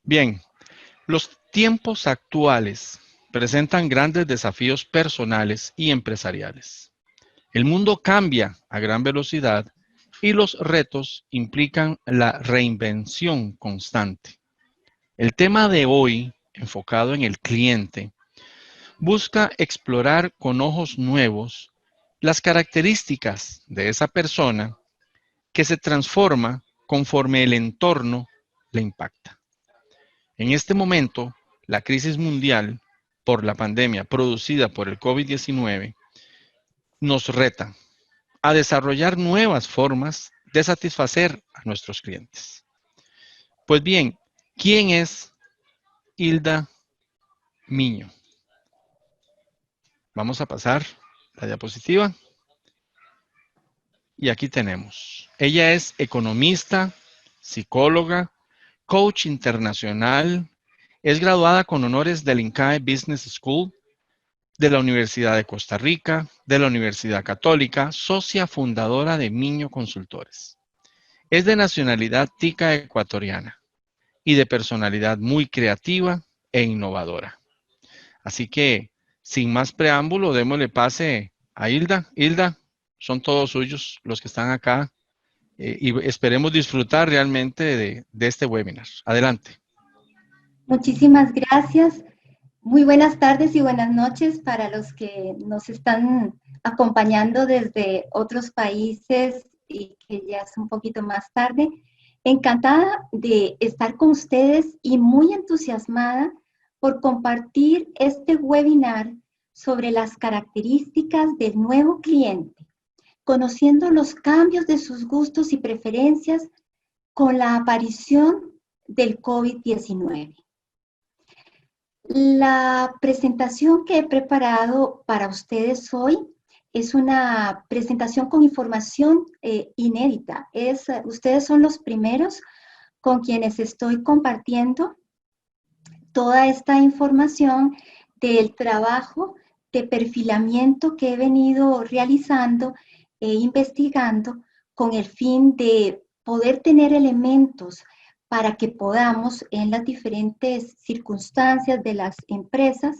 Bien, los tiempos actuales presentan grandes desafíos personales y empresariales. El mundo cambia a gran velocidad y los retos implican la reinvención constante. El tema de hoy, enfocado en el cliente, busca explorar con ojos nuevos las características de esa persona que se transforma conforme el entorno le impacta. En este momento, la crisis mundial por la pandemia producida por el COVID-19 nos reta a desarrollar nuevas formas de satisfacer a nuestros clientes. Pues bien, ¿quién es Hilda Miño? Vamos a pasar la diapositiva. Y aquí tenemos. Ella es economista, psicóloga, coach internacional, es graduada con honores del INCAE Business School, de la Universidad de Costa Rica, de la Universidad Católica, socia fundadora de Miño Consultores. Es de nacionalidad tica ecuatoriana y de personalidad muy creativa e innovadora. Así que, sin más preámbulo, démosle pase a Hilda. Hilda, son todos suyos los que están acá y esperemos disfrutar realmente de este webinar. Adelante. Muchísimas gracias. Muy buenas tardes y buenas noches para los que nos están acompañando desde otros países y que ya es un poquito más tarde. Encantada de estar con ustedes y muy entusiasmada por compartir este webinar sobre las características del nuevo cliente, conociendo los cambios de sus gustos y preferencias con la aparición del COVID-19. La presentación que he preparado para ustedes hoy es una presentación con información inédita. Ustedes son los primeros con quienes estoy compartiendo toda esta información del trabajo de perfilamiento que he venido realizando e investigando con el fin de poder tener elementos para que podamos en las diferentes circunstancias de las empresas,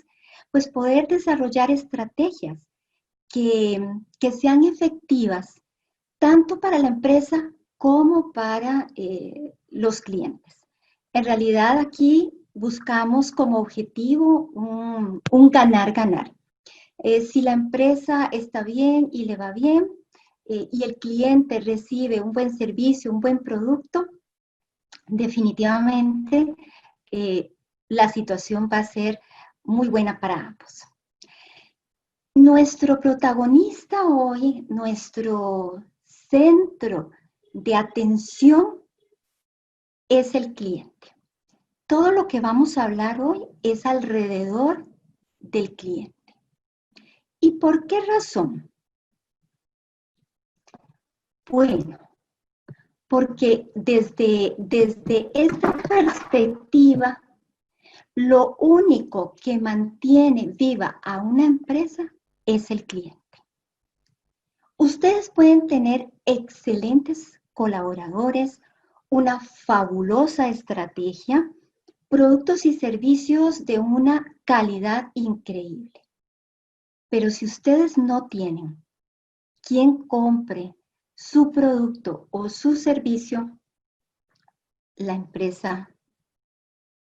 pues poder desarrollar estrategias que sean efectivas tanto para la empresa como para los clientes. En realidad aquí buscamos como objetivo un ganar-ganar. Si la empresa está bien y le va bien, y el cliente recibe un buen servicio, un buen producto, definitivamente la situación va a ser muy buena para ambos. Nuestro protagonista hoy, nuestro centro de atención es el cliente. Todo lo que vamos a hablar hoy es alrededor del cliente. ¿Y por qué razón? Bueno, porque desde esta perspectiva, lo único que mantiene viva a una empresa es el cliente. Ustedes pueden tener excelentes colaboradores, una fabulosa estrategia, productos y servicios de una calidad increíble. Pero si ustedes no tienen quien compre su producto o su servicio, la empresa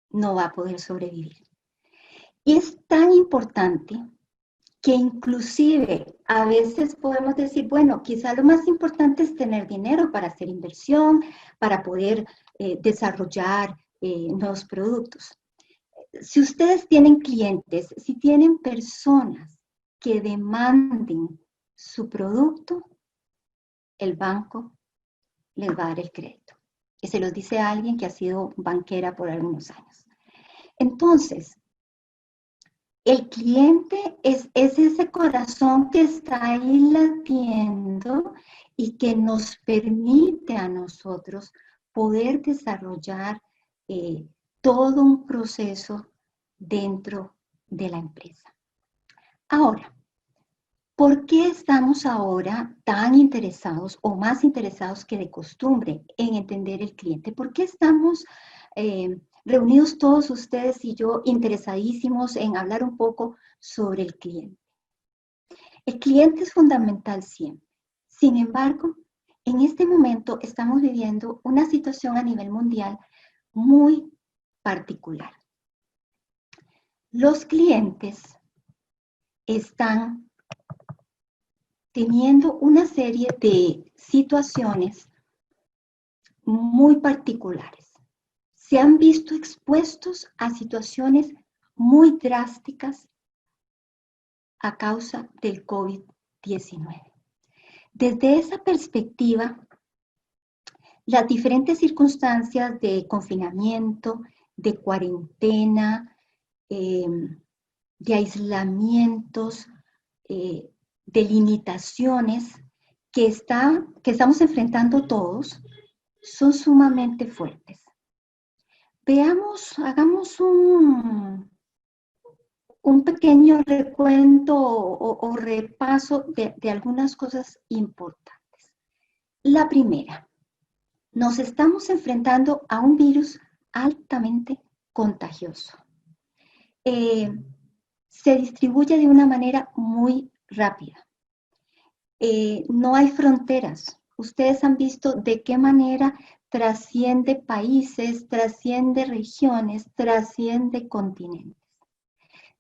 no va a poder sobrevivir. Y es tan importante que inclusive a veces podemos decir, bueno, quizá lo más importante es tener dinero para hacer inversión, para poder desarrollar nuevos productos. Si ustedes tienen clientes, si tienen personas que demanden su producto, el banco les va a dar el crédito. Y se los dice a alguien que ha sido banquera por algunos años. Entonces, el cliente es ese corazón que está ahí latiendo y que nos permite a nosotros poder desarrollar todo un proceso dentro de la empresa. Ahora, ¿por qué estamos ahora tan interesados o más interesados que de costumbre en entender el cliente? ¿Por qué estamos reunidos todos ustedes y yo interesadísimos en hablar un poco sobre el cliente. El cliente es fundamental siempre. Sin embargo, en este momento estamos viviendo una situación a nivel mundial muy particular. Los clientes están teniendo una serie de situaciones muy particulares. Se han visto expuestos a situaciones muy drásticas a causa del COVID-19. Desde esa perspectiva, las diferentes circunstancias de confinamiento, de cuarentena, de aislamientos, de limitaciones que estamos enfrentando todos, son sumamente fuertes. Hagamos un pequeño recuento o repaso de algunas cosas importantes. La primera, nos estamos enfrentando a un virus altamente contagioso. Se distribuye de una manera muy rápida. No hay fronteras. Ustedes han visto de qué manera trasciende países, trasciende regiones, trasciende continentes.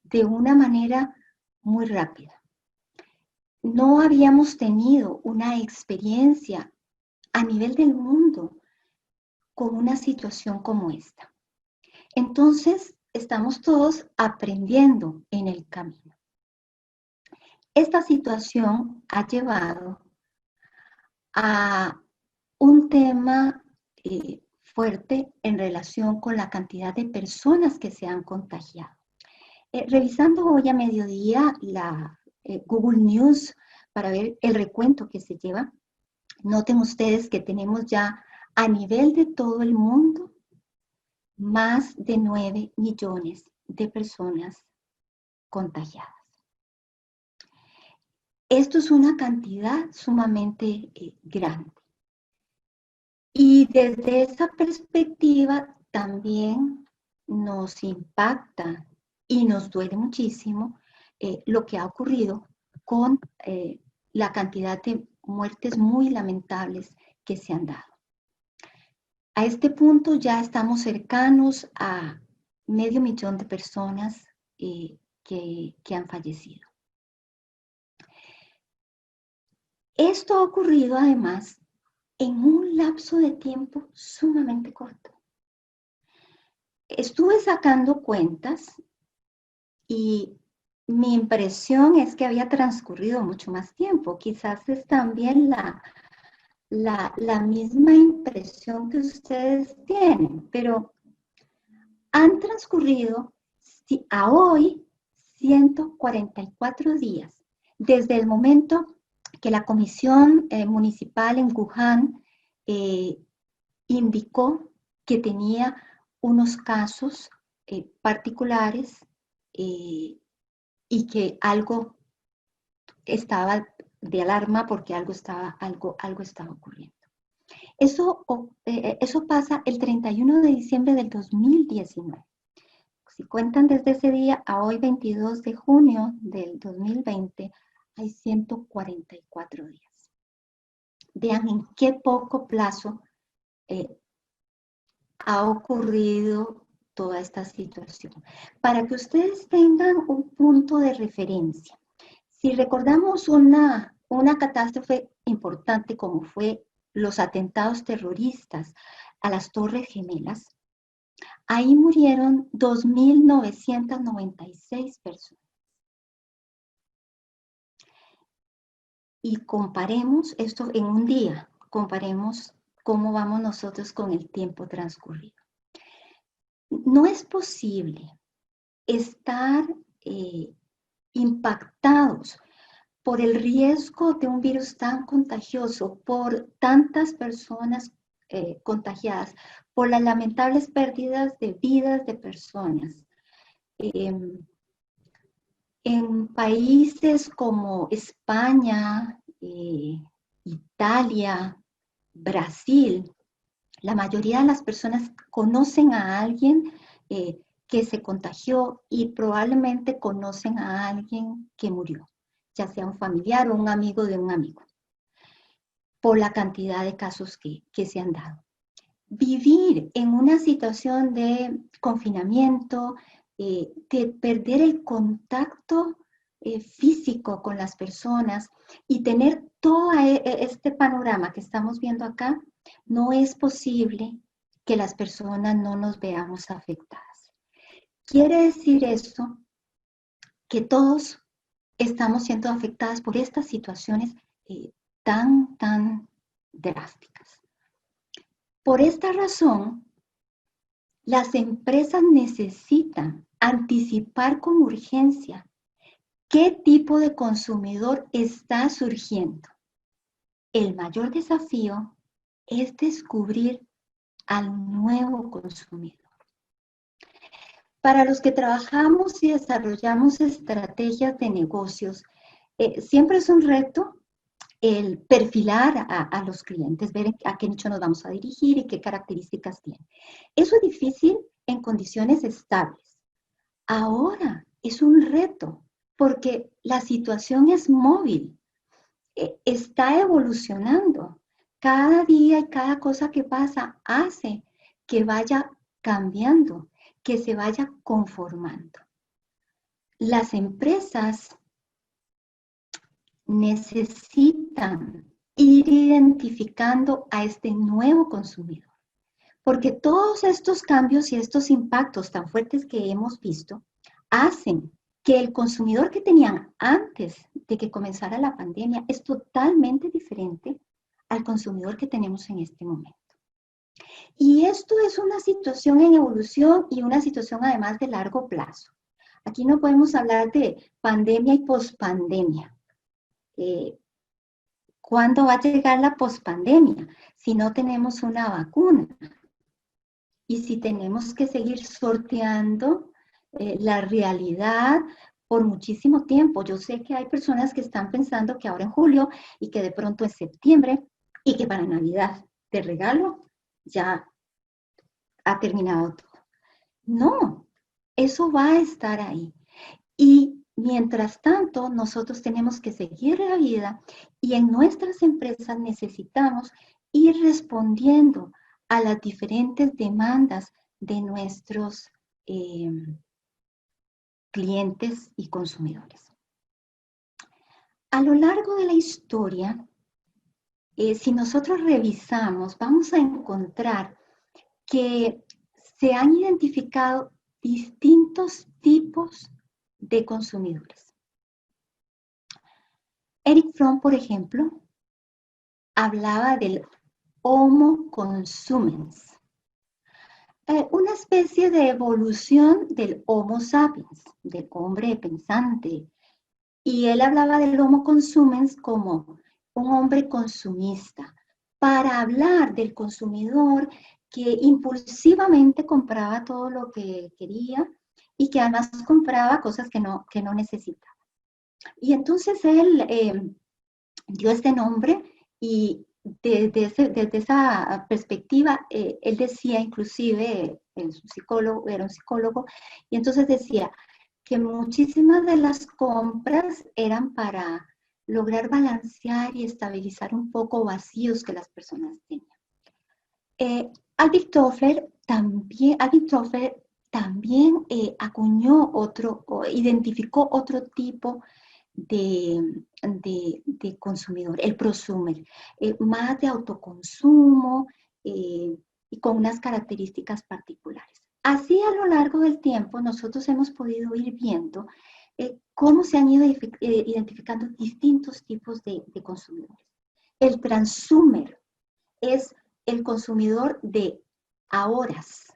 De una manera muy rápida. No habíamos tenido una experiencia a nivel del mundo con una situación como esta. Entonces, estamos todos aprendiendo en el camino. Esta situación ha llevado a un tema fuerte en relación con la cantidad de personas que se han contagiado. Revisando hoy a mediodía la Google News para ver el recuento que se lleva, noten ustedes que tenemos ya a nivel de todo el mundo más de 9 millones de personas contagiadas. Esto es una cantidad sumamente grande. Y desde esa perspectiva también nos impacta y nos duele muchísimo lo que ha ocurrido con la cantidad de muertes muy lamentables que se han dado. A este punto ya estamos cercanos a 500,000 de personas que han fallecido. Esto ha ocurrido además en un lapso de tiempo sumamente corto. Estuve sacando cuentas y mi impresión es que había transcurrido mucho más tiempo. Quizás es también la misma impresión que ustedes tienen, pero han transcurrido a hoy 144 días desde el momento que la Comisión Municipal en Wuhan indicó que tenía unos casos particulares y que algo estaba de alarma porque algo estaba ocurriendo. Eso pasa el 31 de diciembre del 2019. Si cuentan desde ese día a hoy, 22 de junio del 2020, hay 144 días. Vean en qué poco plazo ha ocurrido toda esta situación. Para que ustedes tengan un punto de referencia, si recordamos una catástrofe importante como fue los atentados terroristas a las Torres Gemelas, ahí murieron 2.996 personas. Y comparemos esto en un día, comparemos cómo vamos nosotros con el tiempo transcurrido. No es posible estar impactados por el riesgo de un virus tan contagioso, por tantas personas contagiadas, por las lamentables pérdidas de vidas de personas. En países como España, Italia, Brasil, La mayoría de las personas conocen a alguien que se contagió y probablemente conocen a alguien que murió, ya sea un familiar o un amigo de un amigo, por la cantidad de casos que se han dado. Vivir en una situación de confinamiento, de perder el contacto físico con las personas y tener todo este panorama que estamos viendo acá, no es posible que las personas no nos veamos afectadas. Quiere decir esto que todos estamos siendo afectadas por estas situaciones tan drásticas. Por esta razón, las empresas necesitan anticipar con urgencia qué tipo de consumidor está surgiendo. El mayor desafío es descubrir al nuevo consumidor. Para los que trabajamos y desarrollamos estrategias de negocios, siempre es un reto el perfilar a los clientes, ver a qué nicho nos vamos a dirigir y qué características tienen. Eso es difícil en condiciones estables. Ahora es un reto porque la situación es móvil, está evolucionando. Cada día y cada cosa que pasa hace que vaya cambiando, que se vaya conformando. Las empresas necesitan ir identificando a este nuevo consumidor, porque todos estos cambios y estos impactos tan fuertes que hemos visto hacen que el consumidor que tenían antes de que comenzara la pandemia es totalmente diferente al consumidor que tenemos en este momento. Y esto es una situación en evolución y una situación además de largo plazo. Aquí no podemos hablar de pandemia y pospandemia. ¿Cuándo va a llegar la pospandemia? Si no tenemos una vacuna y si tenemos que seguir sorteando la realidad por muchísimo tiempo. Yo sé que hay personas que están pensando que ahora en julio y que de pronto en septiembre y que para Navidad de regalo ya ha terminado todo. No, eso va a estar ahí. Y mientras tanto, nosotros tenemos que seguir la vida y en nuestras empresas necesitamos ir respondiendo a las diferentes demandas de nuestros clientes y consumidores. A lo largo de la historia, si nosotros revisamos, vamos a encontrar que se han identificado distintos tipos de consumidores. Eric Fromm, por ejemplo, hablaba del Homo consumens, una especie de evolución del Homo sapiens, del hombre pensante. Y él hablaba del Homo consumens como un hombre consumista, para hablar del consumidor que impulsivamente compraba todo lo que quería y que además compraba cosas que no necesitaba. Y entonces él dio este nombre y desde esa perspectiva, él decía inclusive, era un psicólogo, y entonces decía que muchísimas de las compras eran para lograr balancear y estabilizar un poco vacíos que las personas tenían. Alvin Toffler también acuñó identificó otro tipo de consumidor, el prosumer, más de autoconsumo y con unas características particulares. Así a lo largo del tiempo nosotros hemos podido ir viendo cómo se han ido identificando distintos tipos de consumidores. El transumer es el consumidor de horas,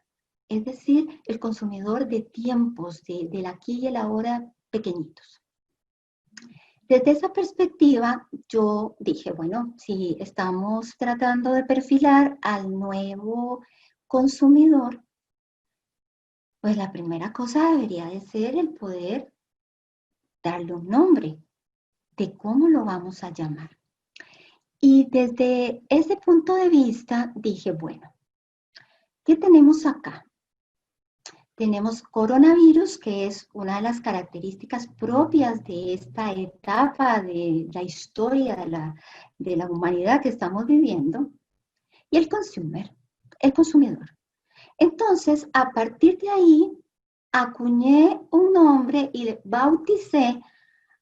es decir, el consumidor de tiempos, del aquí y el ahora pequeñitos. Desde esa perspectiva, yo dije, bueno, si estamos tratando de perfilar al nuevo consumidor, pues la primera cosa debería de ser el poder darle un nombre de cómo lo vamos a llamar. Y desde ese punto de vista dije, bueno, ¿Qué tenemos acá? Tenemos coronavirus, que es una de las características propias de esta etapa de la historia de la humanidad que estamos viviendo, y el consumidor. Entonces, a partir de ahí, acuñé un nombre y bauticé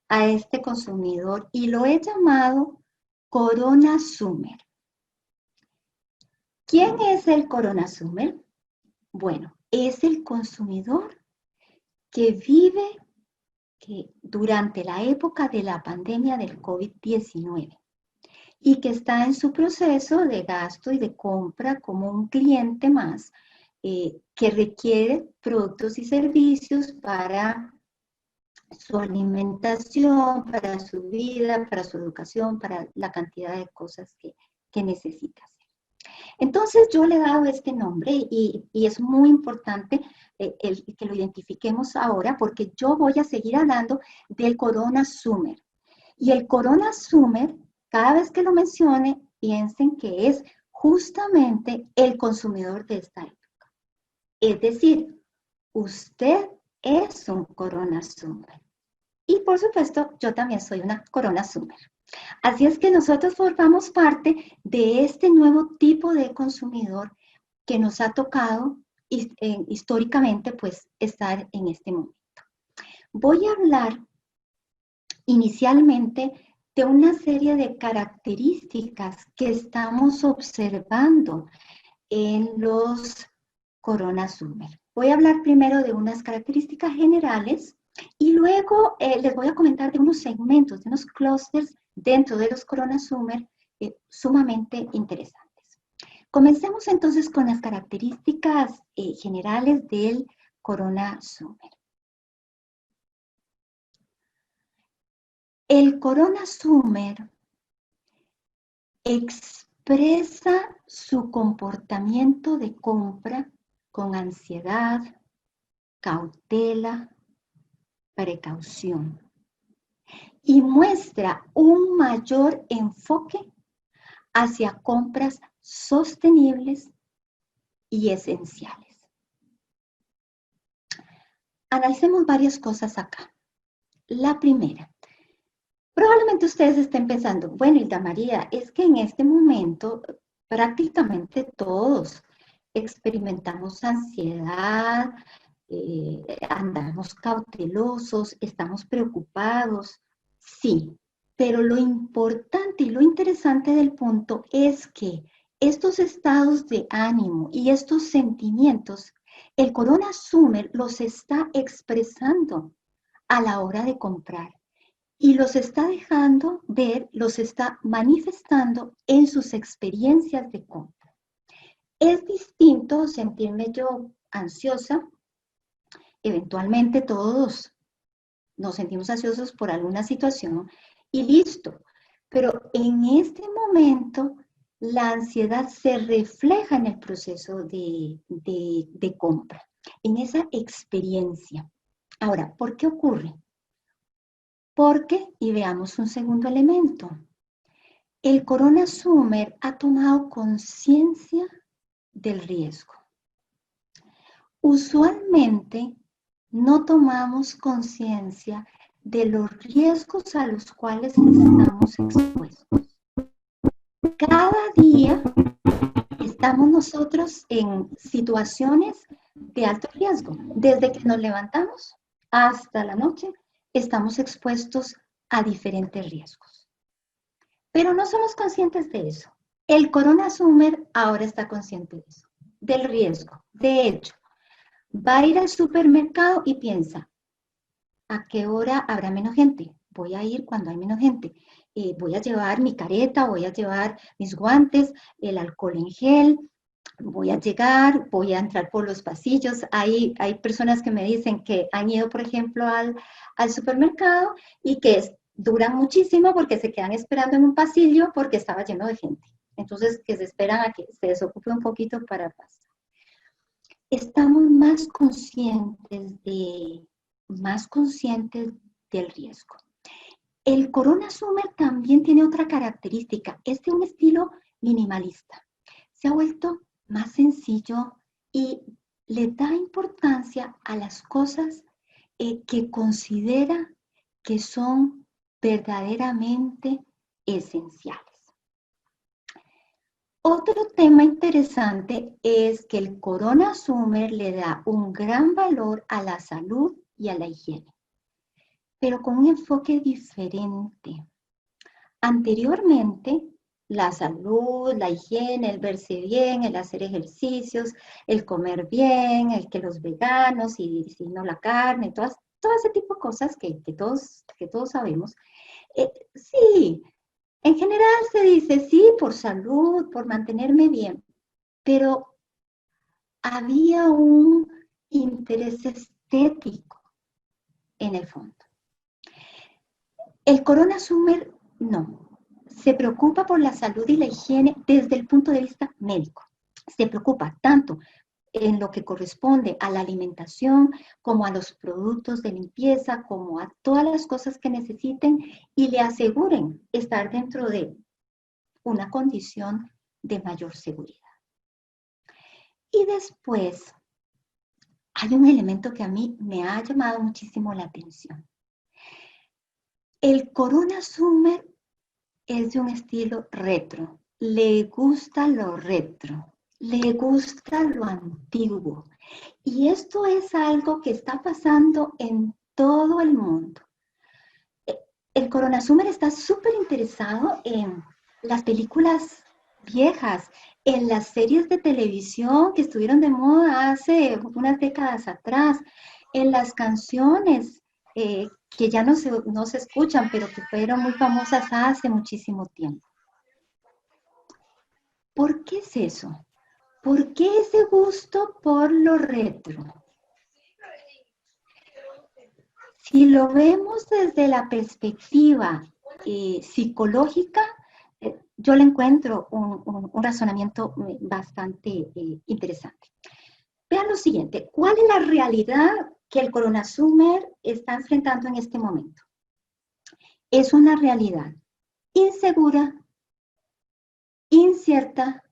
a este consumidor y lo he llamado CoronaSummer. ¿Quién es el CoronaSummer? Bueno, es el consumidor que vive durante la época de la pandemia del COVID-19 y que está en su proceso de gasto y de compra como un cliente más que requiere productos y servicios para su alimentación, para su vida, para su educación, para la cantidad de cosas que necesita hacer. Entonces yo le he dado este nombre y es muy importante que lo identifiquemos ahora porque yo voy a seguir hablando del CoronaSummer. Y el CoronaSummer, cada vez que lo mencione, piensen que es justamente el consumidor de esta época. Es decir, usted es un CoronaSummer. Y por supuesto, yo también soy una CoronaSummer. Así es que nosotros formamos parte de este nuevo tipo de consumidor que nos ha tocado históricamente pues estar en este momento. Voy a hablar inicialmente de una serie de características que estamos observando en los CoronaSummer. Voy a hablar primero de unas características generales y luego les voy a comentar de unos segmentos, de unos clusters dentro de los CoronaSummer sumamente interesantes. Comencemos entonces con las características generales del CoronaSummer. El CoronaSummer expresa su comportamiento de compra con ansiedad, cautela, precaución y muestra un mayor enfoque hacia compras sostenibles y esenciales. Analicemos varias cosas acá. La primera, probablemente ustedes estén pensando, bueno, Hilda María, es que en este momento prácticamente todos experimentamos ansiedad, andamos cautelosos, estamos preocupados. Sí, pero lo importante y lo interesante del punto es que estos estados de ánimo y estos sentimientos, el CoronaSummer los está expresando a la hora de comprar y los está dejando ver, los está manifestando en sus experiencias de compra. Es distinto sentirme yo ansiosa. Eventualmente todos nos sentimos ansiosos por alguna situación y listo. Pero en este momento la ansiedad se refleja en el proceso de compra, en esa experiencia. Ahora, ¿por qué ocurre? Porque, y veamos un segundo elemento, el CoronaSummer ha tomado conciencia del riesgo. Usualmente no tomamos conciencia de los riesgos a los cuales estamos expuestos. Cada día estamos nosotros en situaciones de alto riesgo. Desde que nos levantamos hasta la noche, estamos expuestos a diferentes riesgos. Pero no somos conscientes de eso. El CoronaSummer ahora está consciente de eso, del riesgo. De hecho, va a ir al supermercado y piensa, ¿a qué hora habrá menos gente? Voy a ir cuando hay menos gente. Voy a llevar mi careta, voy a llevar mis guantes, el alcohol en gel, voy a llegar, voy a entrar por los pasillos. Hay personas que me dicen que han ido, por ejemplo, al supermercado y que duran muchísimo porque se quedan esperando en un pasillo porque estaba lleno de gente. Entonces, que se esperan a que se desocupe un poquito para pasar. Estamos más conscientes del riesgo. El CoronaSummer también tiene otra característica, es de un estilo minimalista. Se ha vuelto más sencillo y le da importancia a las cosas que considera que son verdaderamente esenciales. Otro tema interesante es que el Corona Summer le da un gran valor a la salud y a la higiene, pero con un enfoque diferente. Anteriormente, la salud, la higiene, el verse bien, el hacer ejercicios, el comer bien, el que los veganos y si no la carne, todo ese tipo de cosas que todos sabemos. Sí, en general se dice sí por salud, por mantenerme bien, pero había un interés estético en el fondo. El Corona Summer no. Se preocupa por la salud y la higiene desde el punto de vista médico. Se preocupa tanto en lo que corresponde a la alimentación, como a los productos de limpieza, como a todas las cosas que necesiten y le aseguren estar dentro de una condición de mayor seguridad. Y después hay un elemento que a mí me ha llamado muchísimo la atención. El Corona Summer es de un estilo retro. Le gusta lo retro, le gusta lo antiguo. Y esto es algo que está pasando en todo el mundo. El Corona Summer está súper interesado en las películas viejas, en las series de televisión que estuvieron de moda hace unas décadas atrás, en las canciones que ya no se escuchan, pero que fueron muy famosas hace muchísimo tiempo. ¿Por qué es eso? ¿Por qué ese gusto por lo retro? Si lo vemos desde la perspectiva psicológica, yo le encuentro un razonamiento bastante interesante. Vean lo siguiente, ¿cuál es la realidad que el Corona Summer está enfrentando en este momento? Es una realidad insegura, incierta,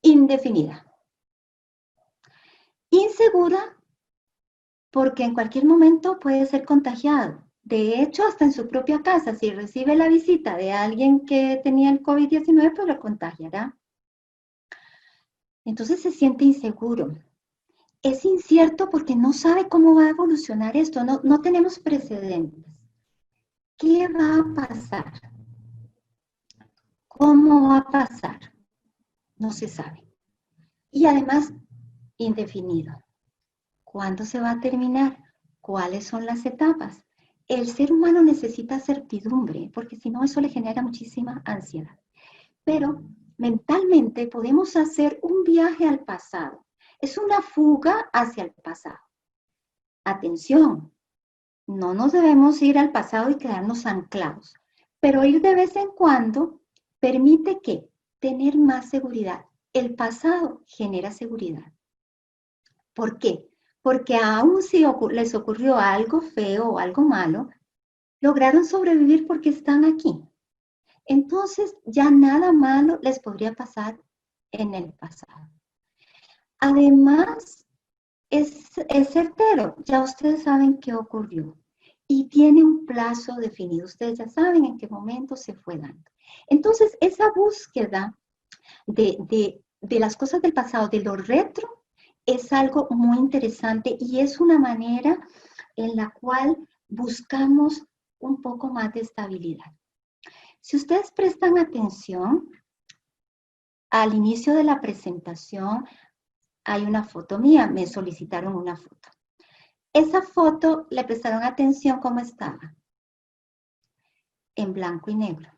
indefinida. Insegura porque en cualquier momento puede ser contagiado. De hecho, hasta en su propia casa, si recibe la visita de alguien que tenía el COVID-19, pues lo contagiará. Entonces se siente inseguro. Es incierto porque no sabe cómo va a evolucionar esto, no tenemos precedentes. ¿Qué va a pasar? ¿Cómo va a pasar? No se sabe. Y además, indefinido. ¿Cuándo se va a terminar? ¿Cuáles son las etapas? El ser humano necesita certidumbre, porque si no, eso le genera muchísima ansiedad. Pero mentalmente podemos hacer un viaje al pasado. Es una fuga hacia el pasado. Atención, no nos debemos ir al pasado y quedarnos anclados, pero ir de vez en cuando permite que tener más seguridad. El pasado genera seguridad. ¿Por qué? Porque aun si les ocurrió algo feo o algo malo, lograron sobrevivir porque están aquí. Entonces ya nada malo les podría pasar en el pasado. Además, es certero, ya ustedes saben qué ocurrió y tiene un plazo definido. Ustedes ya saben en qué momento se fue dando. Entonces, esa búsqueda de las cosas del pasado, de lo retro, es algo muy interesante y es una manera en la cual buscamos un poco más de estabilidad. Si ustedes prestan atención, al inicio de la presentación hay una foto mía, me solicitaron una foto. Esa foto, le prestaron atención cómo estaba, en blanco y negro.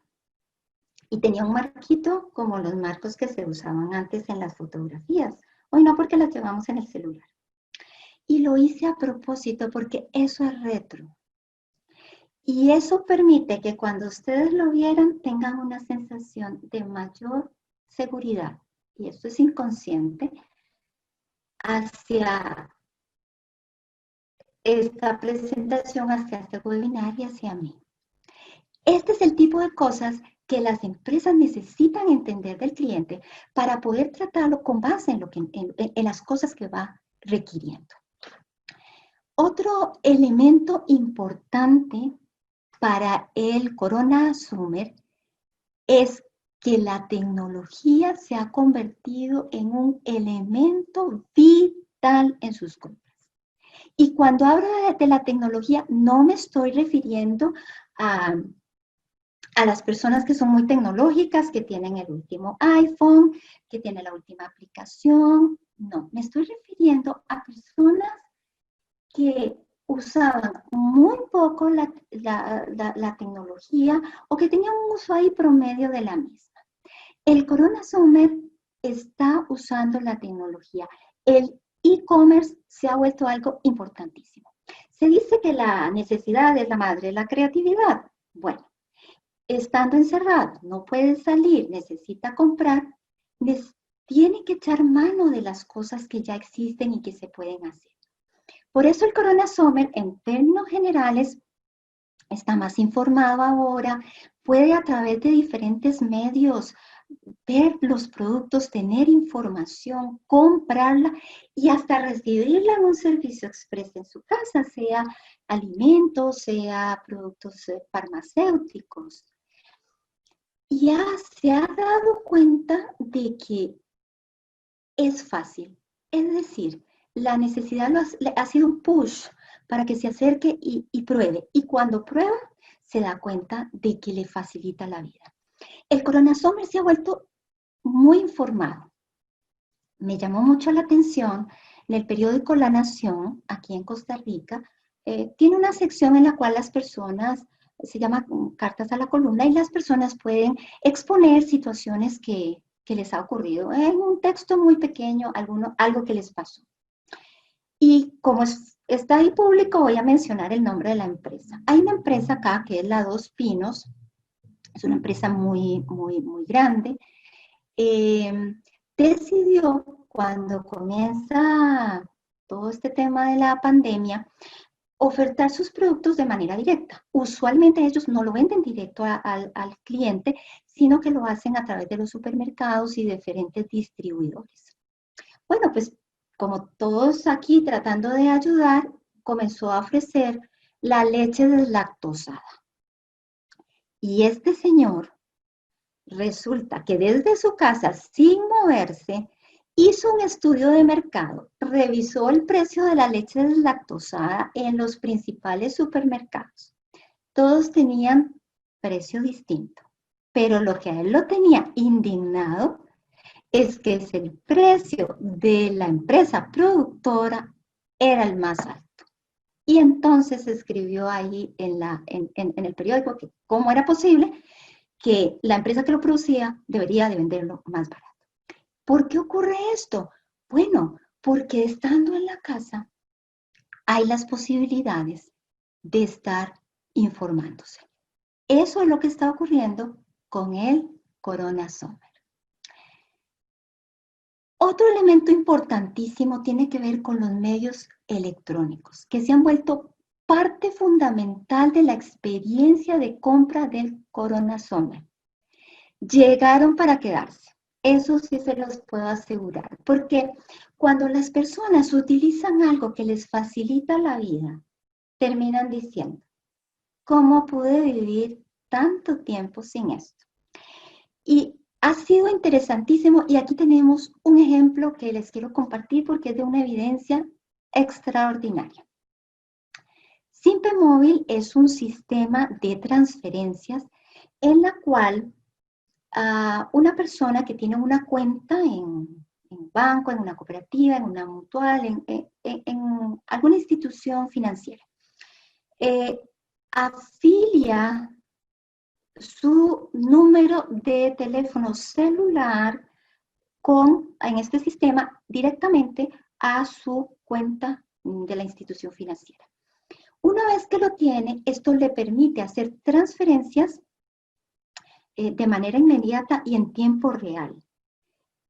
Y tenía un marquito como los marcos que se usaban antes en las fotografías. Hoy no, porque las llevamos en el celular. Y lo hice a propósito porque eso es retro. Y eso permite que cuando ustedes lo vieran tengan una sensación de mayor seguridad. Y esto es inconsciente hacia esta presentación, hacia este webinar y hacia mí. Este es el tipo de cosas que las empresas necesitan entender del cliente para poder tratarlo con base en las cosas que va requiriendo. Otro elemento importante para el Corona Summer es que la tecnología se ha convertido en un elemento vital en sus compras. Y cuando hablo de la tecnología, no me estoy refiriendo a las personas que son muy tecnológicas, que tienen el último iPhone, que tienen la última aplicación. No, me estoy refiriendo a personas que usaban muy poco la tecnología o que tenían un uso ahí promedio de la misma. El Corona Summer está usando la tecnología. El e-commerce se ha vuelto algo importantísimo. Se dice que la necesidad es la madre de la creatividad. Bueno, estando encerrado, no puede salir, necesita comprar, tiene que echar mano de las cosas que ya existen y que se pueden hacer. Por eso el Corona Summer, en términos generales, está más informado ahora, puede a través de diferentes medios ver los productos, tener información, comprarla y hasta recibirla en un servicio express en su casa, sea alimentos, sea productos farmacéuticos. Ya se ha dado cuenta de que es fácil, es decir, la necesidad ha sido un push para que se acerque y pruebe. Y cuando prueba, se da cuenta de que le facilita la vida. El Corona Summer se ha vuelto muy informado. Me llamó mucho la atención en el periódico La Nación, aquí en Costa Rica, tiene una sección en la cual las personas, se llama Cartas a la Columna, y las personas pueden exponer situaciones que les ha ocurrido en un texto muy pequeño, algo que les pasó. Y como está ahí público, voy a mencionar el nombre de la empresa. Hay una empresa acá que es la Dos Pinos, es una empresa muy grande. Decidió, cuando comienza todo este tema de la pandemia, ofertar sus productos de manera directa. Usualmente ellos no lo venden directo al cliente, sino que lo hacen a través de los supermercados y diferentes distribuidores. Bueno, pues como todos aquí tratando de ayudar, comenzó a ofrecer la leche deslactosada. Y este señor resulta que desde su casa, sin moverse, hizo un estudio de mercado, revisó el precio de la leche deslactosada en los principales supermercados. Todos tenían precio distinto, pero lo que a él lo tenía indignado es que el precio de la empresa productora era el más alto. Y entonces escribió ahí en el periódico que cómo era posible que la empresa que lo producía debería de venderlo más barato. ¿Por qué ocurre esto? Bueno, porque estando en la casa hay las posibilidades de estar informándose. Eso es lo que está ocurriendo con el Corona Summer. Otro elemento importantísimo tiene que ver con los medios electrónicos, que se han vuelto parte fundamental de la experiencia de compra del Corona Summer. Llegaron para quedarse. Eso sí se los puedo asegurar, porque cuando las personas utilizan algo que les facilita la vida, terminan diciendo, ¿cómo pude vivir tanto tiempo sin esto? Y ha sido interesantísimo y aquí tenemos un ejemplo que les quiero compartir porque es de una evidencia extraordinaria. Simpe Móvil es un sistema de transferencias en la cual una persona que tiene una cuenta en un banco, en una cooperativa, en una mutual, en alguna institución financiera, afilia su número de teléfono celular en este sistema directamente a su cuenta de la institución financiera. Una vez que lo tiene, esto le permite hacer transferencias de manera inmediata y en tiempo real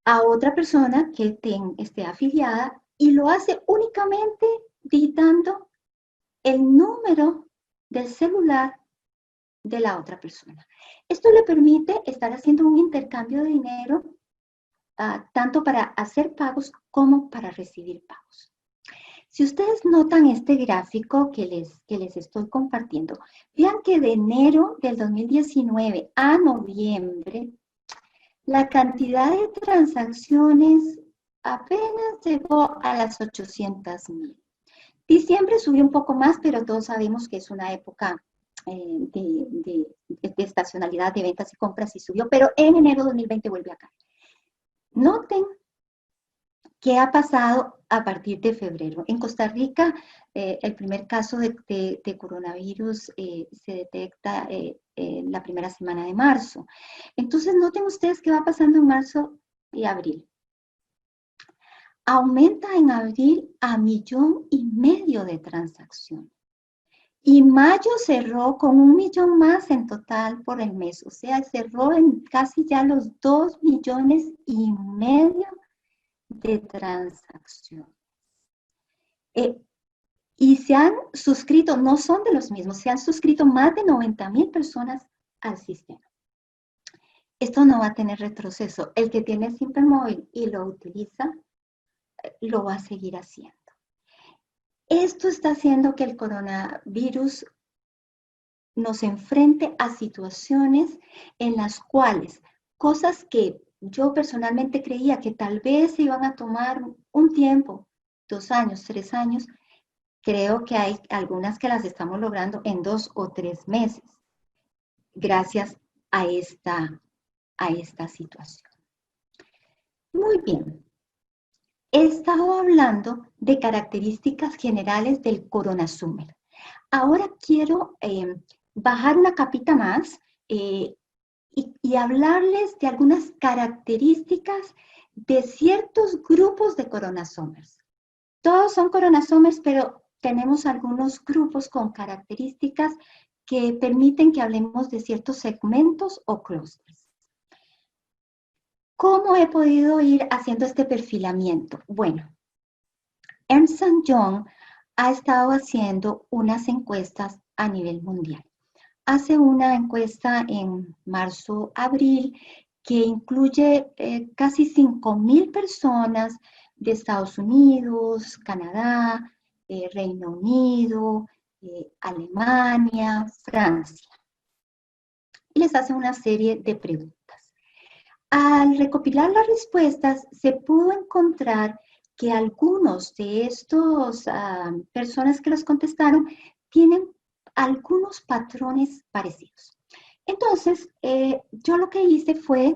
a otra persona que esté afiliada y lo hace únicamente digitando el número del celular de la otra persona. Esto le permite estar haciendo un intercambio de dinero tanto para hacer pagos como para recibir pagos. Si ustedes notan este gráfico que les estoy compartiendo, vean que de enero del 2019 a noviembre, la cantidad de transacciones apenas llegó a las 800,000. Diciembre subió un poco más, pero todos sabemos que es una época de estacionalidad de ventas y compras y subió, pero en enero de 2020 vuelve a caer. Noten qué ha pasado a partir de febrero. En Costa Rica, el primer caso de coronavirus se detecta la primera semana de marzo. Entonces, noten ustedes qué va pasando en marzo y abril. Aumenta en abril a 1,5 millones de transacciones. Y mayo cerró con 1 millón más en total por el mes. O sea, cerró en casi ya los 2,5 millones de transacciones. Y se han suscrito, no son de los mismos, se han suscrito más de 90,000 personas al sistema. Esto no va a tener retroceso. El que tiene Simple Móvil y lo utiliza, lo va a seguir haciendo. Esto está haciendo que el coronavirus nos enfrente a situaciones en las cuales cosas que yo personalmente creía que tal vez se iban a tomar un tiempo, 2 años, 3 años, creo que hay algunas que las estamos logrando en 2 o 3 meses, gracias a esta situación. Muy bien. He estado hablando de características generales del CoronaSummer. Ahora quiero bajar una capita más y hablarles de algunas características de ciertos grupos de CoronaSummers. Todos son CoronaSummers, pero tenemos algunos grupos con características que permiten que hablemos de ciertos segmentos o clústeres. ¿Cómo he podido ir haciendo este perfilamiento? Bueno, Ernst & Young ha estado haciendo unas encuestas a nivel mundial. Hace una encuesta en marzo-abril que incluye casi 5,000 personas de Estados Unidos, Canadá, Reino Unido, Alemania, Francia. Y les hace una serie de preguntas. Al recopilar las respuestas, se pudo encontrar que algunos de estos personas que los contestaron tienen algunos patrones parecidos. Entonces, yo lo que hice fue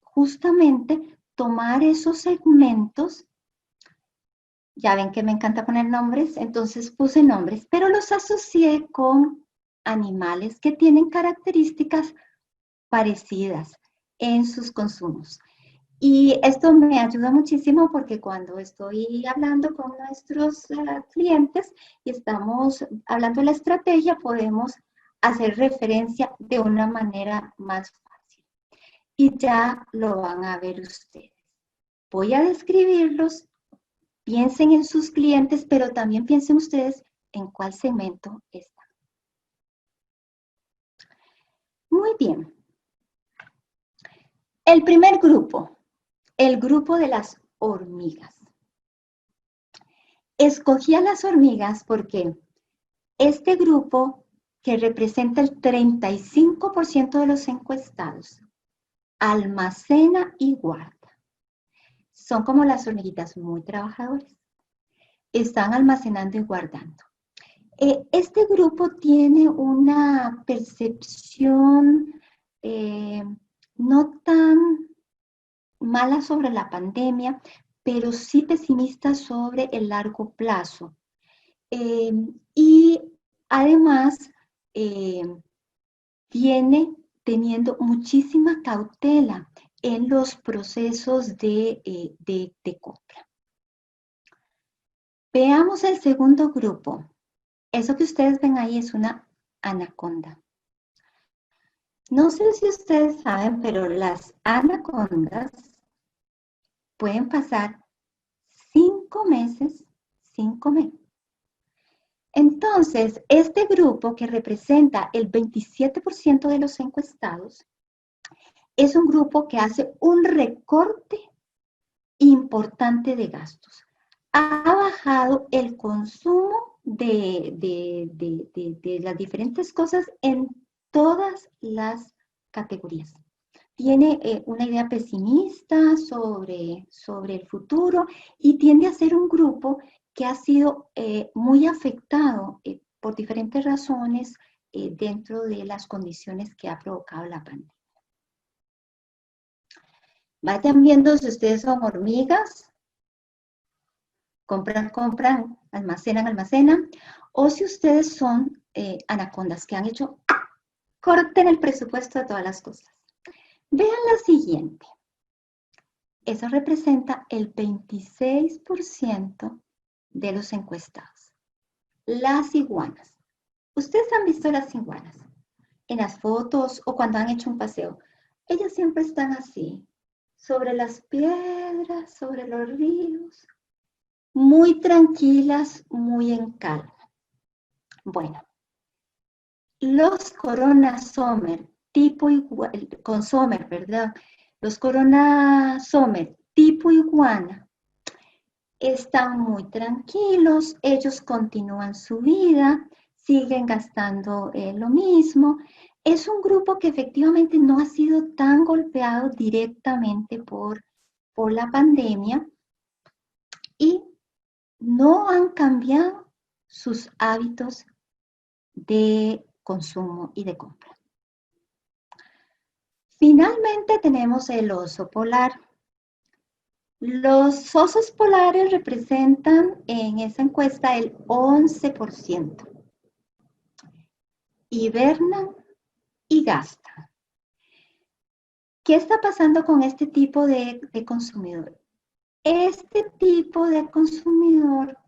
justamente tomar esos segmentos. Ya ven que me encanta poner nombres, entonces puse nombres, pero los asocié con animales que tienen características parecidas en sus consumos. Y esto me ayuda muchísimo porque cuando estoy hablando con nuestros clientes y estamos hablando de la estrategia, podemos hacer referencia de una manera más fácil. Y ya lo van a ver ustedes. Voy a describirlos, piensen en sus clientes, pero también piensen ustedes en cuál segmento están. Muy bien. El primer grupo, el grupo de las hormigas. Escogí a las hormigas porque este grupo, que representa el 35% de los encuestados, almacena y guarda. Son como las hormiguitas muy trabajadoras. Están almacenando y guardando. Este grupo tiene una percepción no tan mala sobre la pandemia, pero sí pesimista sobre el largo plazo. Y además viene teniendo muchísima cautela en los procesos de compra. Veamos el segundo grupo. Eso que ustedes ven ahí es una anaconda. No sé si ustedes saben, pero las anacondas pueden pasar 5 meses sin comer. Entonces, este grupo que representa el 27% de los encuestados es un grupo que hace un recorte importante de gastos. Ha bajado el consumo de las diferentes cosas en todas las categorías. Tiene una idea pesimista sobre el futuro y tiende a ser un grupo que ha sido muy afectado por diferentes razones dentro de las condiciones que ha provocado la pandemia. Vayan viendo si ustedes son hormigas, compran, almacenan, o si ustedes son anacondas que han hecho corte en el presupuesto de todas las cosas. Vean la siguiente. Eso representa el 26% de los encuestados. Las iguanas. Ustedes han visto las iguanas en las fotos o cuando han hecho un paseo. Ellas siempre están así, sobre las piedras, sobre los ríos, muy tranquilas, muy en calma. Bueno, los Corona Sommer tipo igual, con Sommer, ¿verdad? Los Corona Sommer tipo iguana están muy tranquilos, ellos continúan su vida, siguen gastando lo mismo. Es un grupo que efectivamente no ha sido tan golpeado directamente por la pandemia y no han cambiado sus hábitos de consumo y de compra. Finalmente tenemos el oso polar. Los osos polares representan en esa encuesta el 11%. Hibernan y gastan. ¿Qué está pasando con este tipo de consumidor? Este tipo de consumidor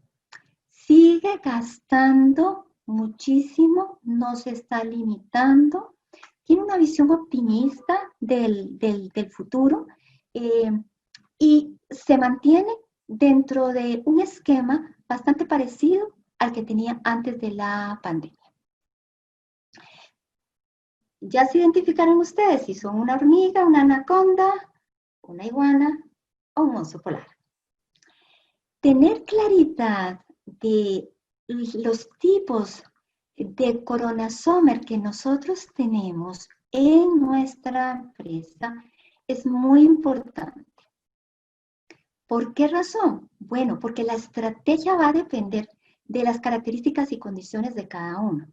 sigue gastando muchísimo, no se está limitando, tiene una visión optimista del futuro y se mantiene dentro de un esquema bastante parecido al que tenía antes de la pandemia. Ya se identificaron ustedes si son una hormiga, una anaconda, una iguana o un oso polar. Tener claridad de los tipos de Corona Sommer que nosotros tenemos en nuestra empresa es muy importante. ¿Por qué razón? Bueno, porque la estrategia va a depender de las características y condiciones de cada uno.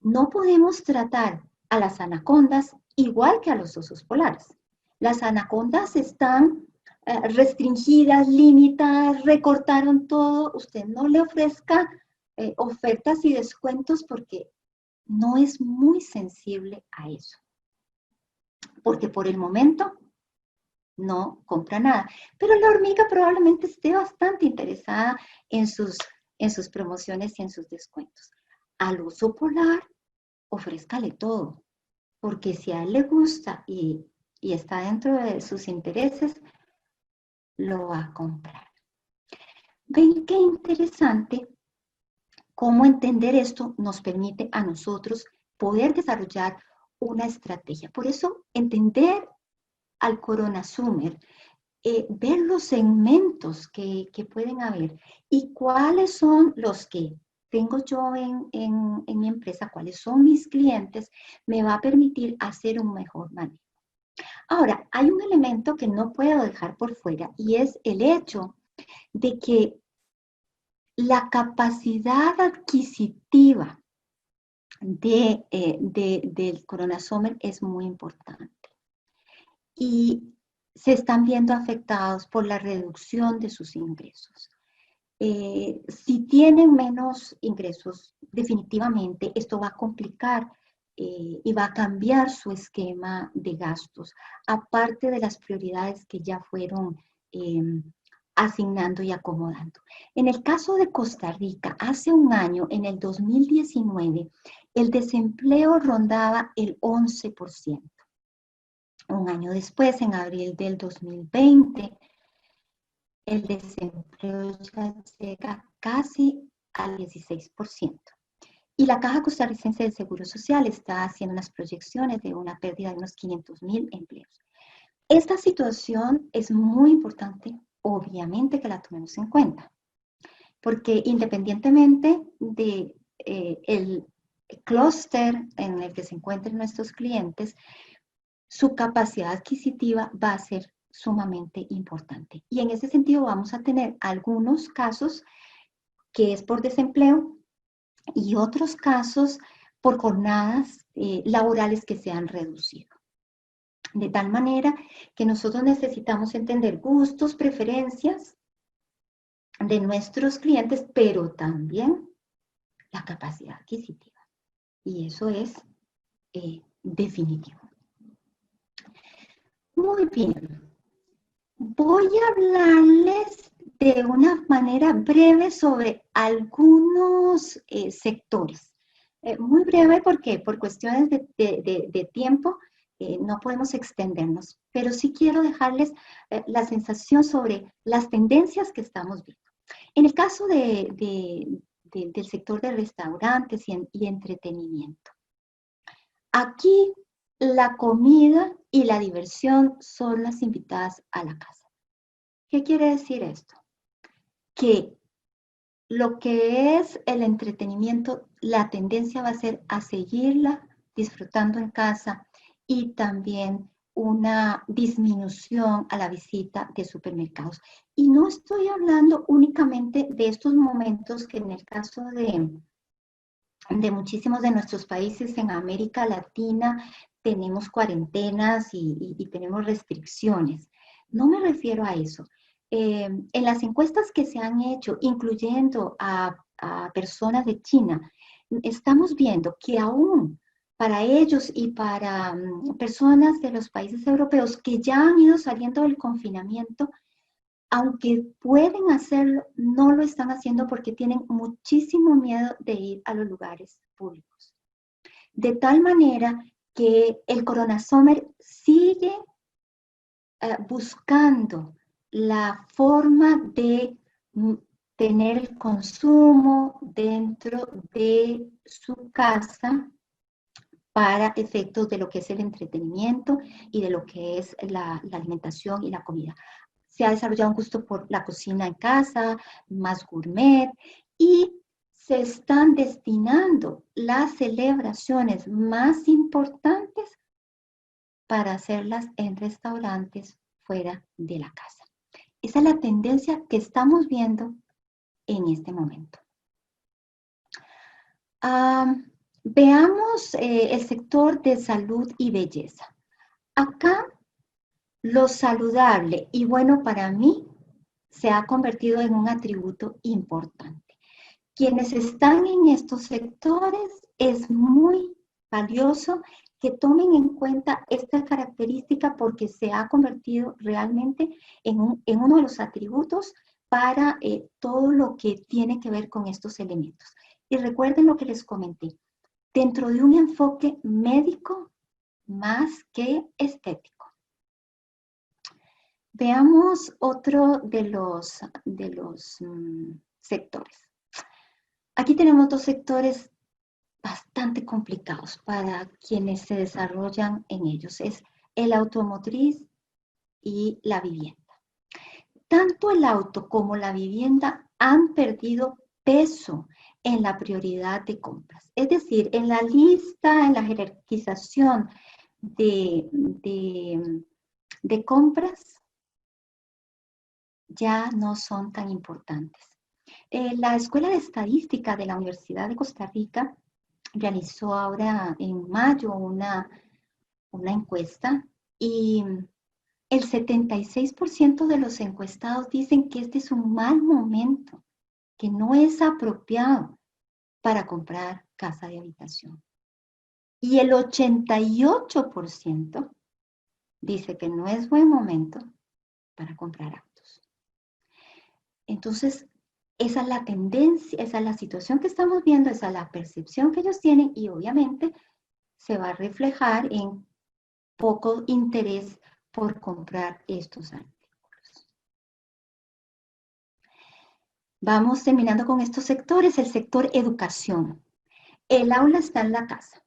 No podemos tratar a las anacondas igual que a los osos polares. Las anacondas están restringidas, limitadas, recortaron todo. Usted no le ofrezca ofertas y descuentos porque no es muy sensible a eso. Porque por el momento no compra nada. Pero la hormiga probablemente esté bastante interesada en sus promociones y en sus descuentos. Al oso polar, ofrézcale todo, porque si a él le gusta y está dentro de sus intereses, lo va a comprar. ¿Ven qué interesante cómo entender esto nos permite a nosotros poder desarrollar una estrategia? Por eso, entender al Corona Sommer, ver los segmentos que pueden haber y cuáles son los que tengo yo en mi empresa, cuáles son mis clientes, me va a permitir hacer un mejor manejo. Ahora, hay un elemento que no puedo dejar por fuera y es el hecho de que la capacidad adquisitiva del Corona Sommer es muy importante. Y se están viendo afectados por la reducción de sus ingresos. Si tienen menos ingresos, definitivamente esto va a complicar y va a cambiar su esquema de gastos, aparte de las prioridades que ya fueron asignando y acomodando. En el caso de Costa Rica, hace un año, en el 2019, el desempleo rondaba el 11%. Un año después, en abril del 2020, el desempleo ya llega casi al 16%. Y la Caja Costarricense de Seguro Social está haciendo unas proyecciones de una pérdida de unos 500,000 empleos. Esta situación es muy importante, obviamente que la tomemos en cuenta, porque independientemente de el clúster en el que se encuentren nuestros clientes, su capacidad adquisitiva va a ser sumamente importante. Y en ese sentido vamos a tener algunos casos que es por desempleo y otros casos por jornadas laborales que se han reducido. De tal manera que nosotros necesitamos entender gustos, preferencias de nuestros clientes, pero también la capacidad adquisitiva. Y eso es definitivo. Muy bien. Voy a hablarles de una manera breve sobre algunos sectores. Muy breve porque por cuestiones de tiempo no podemos extendernos, pero sí quiero dejarles la sensación sobre las tendencias que estamos viendo. En el caso del sector de restaurantes y entretenimiento, aquí la comida y la diversión son las invitadas a la casa. ¿Qué quiere decir esto? Que lo que es el entretenimiento, la tendencia va a ser a seguirla disfrutando en casa y también una disminución a la visita de supermercados. Y no estoy hablando únicamente de estos momentos que en el caso de muchísimos de nuestros países en América Latina tenemos cuarentenas y tenemos restricciones. No me refiero a eso. En las encuestas que se han hecho, incluyendo a personas de China, estamos viendo que aún para ellos y para personas de los países europeos que ya han ido saliendo del confinamiento, aunque pueden hacerlo, no lo están haciendo porque tienen muchísimo miedo de ir a los lugares públicos. De tal manera que el Corona Summer sigue buscando la forma de tener el consumo dentro de su casa para efectos de lo que es el entretenimiento y de lo que es la alimentación y la comida. Se ha desarrollado un gusto por la cocina en casa, más gourmet, y se están destinando las celebraciones más importantes para hacerlas en restaurantes fuera de la casa. Esa es la tendencia que estamos viendo en este momento. Veamos el sector de salud y belleza. Acá lo saludable y bueno para mí se ha convertido en un atributo importante. Quienes están en estos sectores es muy valioso que tomen en cuenta esta característica porque se ha convertido realmente en uno de los atributos para todo lo que tiene que ver con estos elementos. Y recuerden lo que les comenté, dentro de un enfoque médico más que estético. Veamos otro de los sectores. Aquí tenemos dos sectores bastante complicados para quienes se desarrollan en ellos. Es el automotriz y la vivienda. Tanto el auto como la vivienda han perdido peso en la prioridad de compras. Es decir, en la lista, en la jerarquización de compras, ya no son tan importantes. La Escuela de Estadística de la Universidad de Costa Rica realizó ahora en mayo una encuesta y el 76% de los encuestados dicen que este es un mal momento, que no es apropiado para comprar casa de habitación. Y el 88% dice que no es buen momento para comprar autos. Entonces, esa es la tendencia, esa es la situación que estamos viendo, esa es la percepción que ellos tienen y obviamente se va a reflejar en poco interés por comprar estos artículos. Vamos terminando con estos sectores, el sector educación. el aula está en la casa.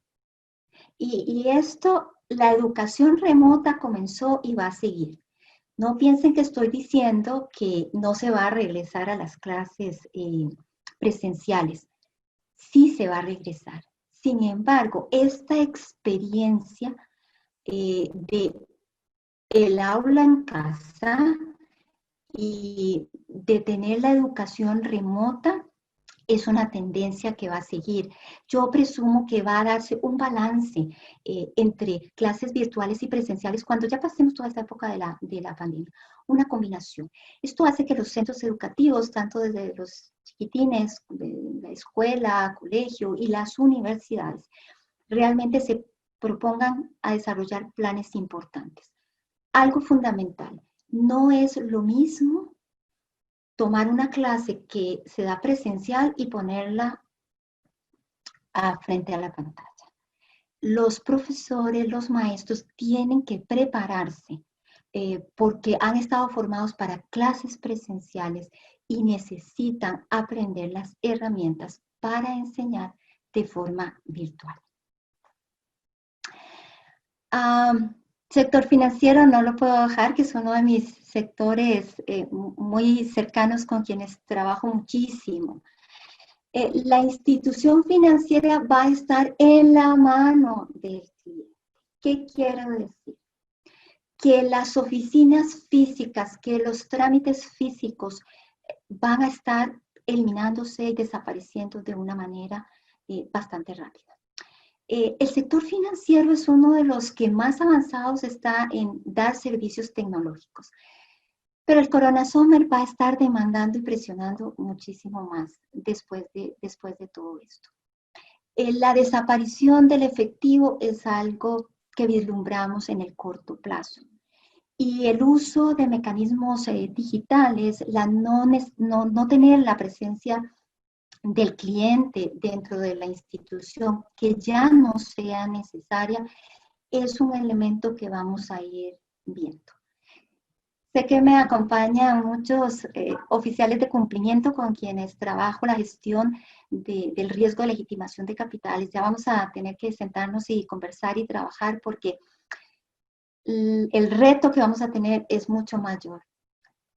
Y esto, la educación remota comenzó y va a seguir. No piensen que estoy diciendo que no se va a regresar a las clases presenciales. Sí se va a regresar. Sin embargo, esta experiencia de el aula en casa y de tener la educación remota es una tendencia que va a seguir. Yo presumo que va a darse un balance entre clases virtuales y presenciales cuando ya pasemos toda esta época de la pandemia. Una combinación. Esto hace que los centros educativos, tanto desde los chiquitines, de la escuela, colegio y las universidades, realmente se propongan a desarrollar planes importantes. Algo fundamental, no es lo mismo tomar una clase que se da presencial y ponerla frente a la pantalla. Los profesores, los maestros tienen que prepararse porque han estado formados para clases presenciales y necesitan aprender las herramientas para enseñar de forma virtual. Sector financiero no lo puedo dejar, que es uno de mis sectores muy cercanos con quienes trabajo muchísimo. La institución financiera va a estar en la mano del cliente. ¿Qué quiero decir? Que las oficinas físicas, que los trámites físicos van a estar eliminándose y desapareciendo de una manera bastante rápida. El sector financiero es uno de los que más avanzados está en dar servicios tecnológicos. Pero el Corona Summer va a estar demandando y presionando muchísimo más después de todo esto. La desaparición del efectivo es algo que vislumbramos en el corto plazo. Y el uso de mecanismos digitales, no tener la presencia del cliente dentro de la institución que ya no sea necesaria, es un elemento que vamos a ir viendo. Sé que me acompañan muchos oficiales de cumplimiento con quienes trabajo la gestión del riesgo de legitimación de capitales. Ya vamos a tener que sentarnos y conversar y trabajar porque el reto que vamos a tener es mucho mayor.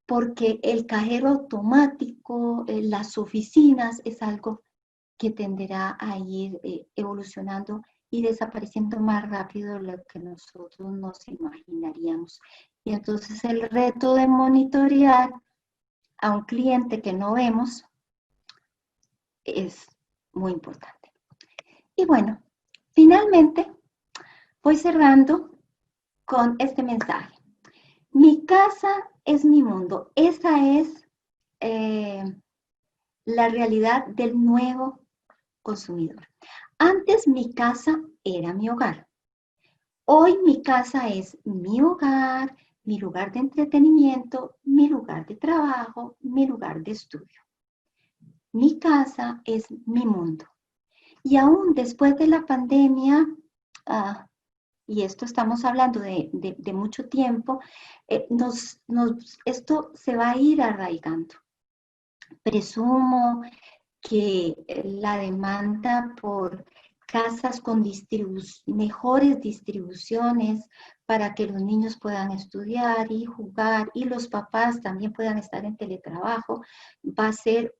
Porque el cajero automático, las oficinas, es algo que tenderá a ir evolucionando y desapareciendo más rápido de lo que nosotros nos imaginaríamos. Y entonces el reto de monitorear a un cliente que no vemos es muy importante. Y bueno, finalmente voy cerrando con este mensaje. Mi casa es mi mundo. Esa es la realidad del nuevo consumidor. Antes mi casa era mi hogar. Hoy mi casa es mi hogar, mi lugar de entretenimiento, mi lugar de trabajo, mi lugar de estudio. Mi casa es mi mundo. Y aún después de la pandemia, y esto estamos hablando de mucho tiempo, esto se va a ir arraigando. Presumo que la demanda por casas con mejores distribuciones para que los niños puedan estudiar y jugar y los papás también puedan estar en teletrabajo, va a ser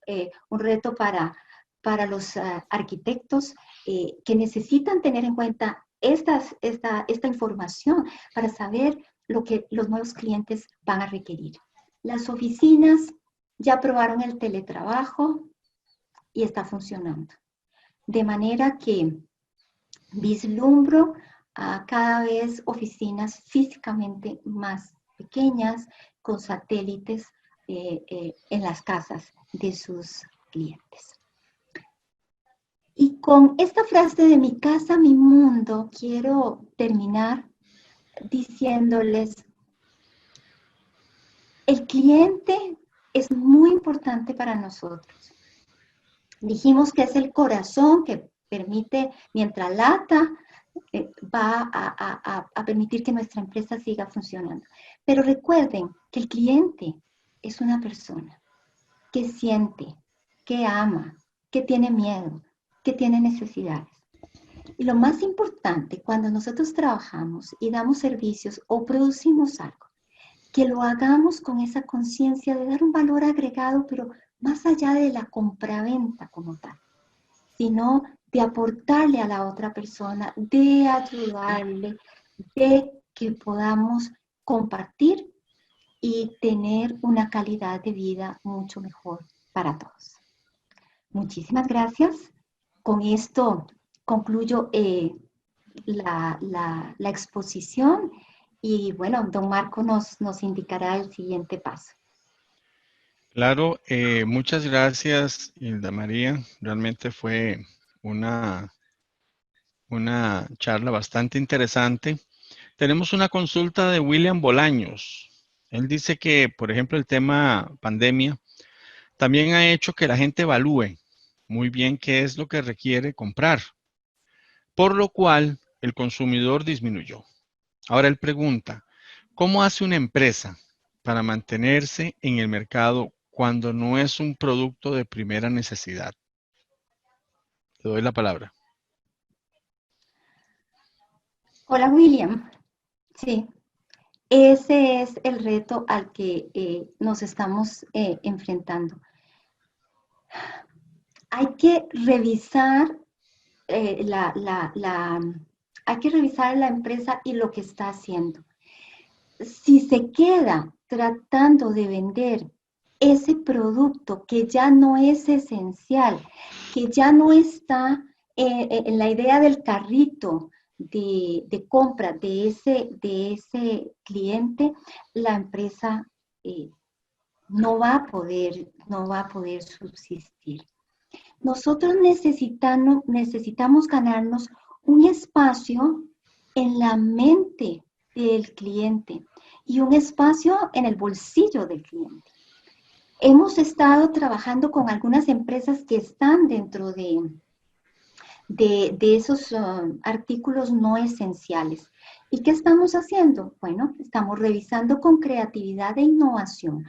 un reto para los arquitectos que necesitan tener en cuenta esta información para saber lo que los nuevos clientes van a requerir. Las oficinas ya probaron el teletrabajo y está funcionando. De manera que vislumbro cada vez oficinas físicamente más pequeñas con satélites en las casas de sus clientes. Y con esta frase de mi casa, mi mundo, quiero terminar diciéndoles, el cliente es muy importante para nosotros. Dijimos que es el corazón que permite, mientras lata, va a permitir que nuestra empresa siga funcionando. Pero recuerden que el cliente es una persona que siente, que ama, que tiene miedo, que tiene necesidades. Y lo más importante, cuando nosotros trabajamos y damos servicios o producimos algo, que lo hagamos con esa conciencia de dar un valor agregado, pero más allá de la compraventa como tal, sino de aportarle a la otra persona, de ayudarle, de que podamos compartir y tener una calidad de vida mucho mejor para todos. Muchísimas gracias. Con esto concluyo la exposición y bueno, don Marco nos indicará el siguiente paso. Claro, muchas gracias, Hilda María. Realmente fue una charla bastante interesante. Tenemos una consulta de William Bolaños. Él dice que, por ejemplo, el tema pandemia también ha hecho que la gente evalúe muy bien qué es lo que requiere comprar, por lo cual el consumidor disminuyó. Ahora él pregunta, ¿cómo hace una empresa para mantenerse en el mercado cuando no es un producto de primera necesidad? Te doy la palabra. Hola William. Sí, ese es el reto al que nos estamos enfrentando. Hay que revisar hay que revisar la empresa y lo que está haciendo. Si se queda tratando de vender ese producto que ya no es esencial, que ya no está en la idea del carrito de compra de ese cliente, la empresa no va a poder subsistir. Nosotros necesitamos ganarnos un espacio en la mente del cliente y un espacio en el bolsillo del cliente. Hemos estado trabajando con algunas empresas que están dentro de esos artículos no esenciales. ¿Y qué estamos haciendo? Bueno, estamos revisando con creatividad e innovación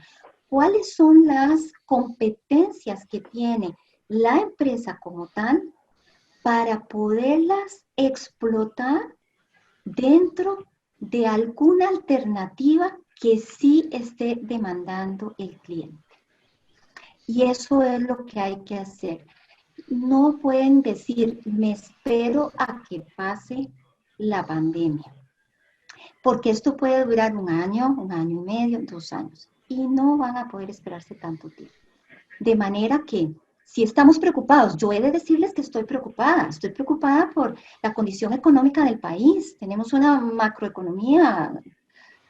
cuáles son las competencias que tiene la empresa como tal para poderlas explotar dentro de alguna alternativa que sí esté demandando el cliente. Y eso es lo que hay que hacer. No pueden decir, me espero a que pase la pandemia, porque esto puede durar un año y medio, 2 años, y no van a poder esperarse tanto tiempo. De manera que, si estamos preocupados, yo he de decirles que estoy preocupada por la condición económica del país, tenemos una macroeconomía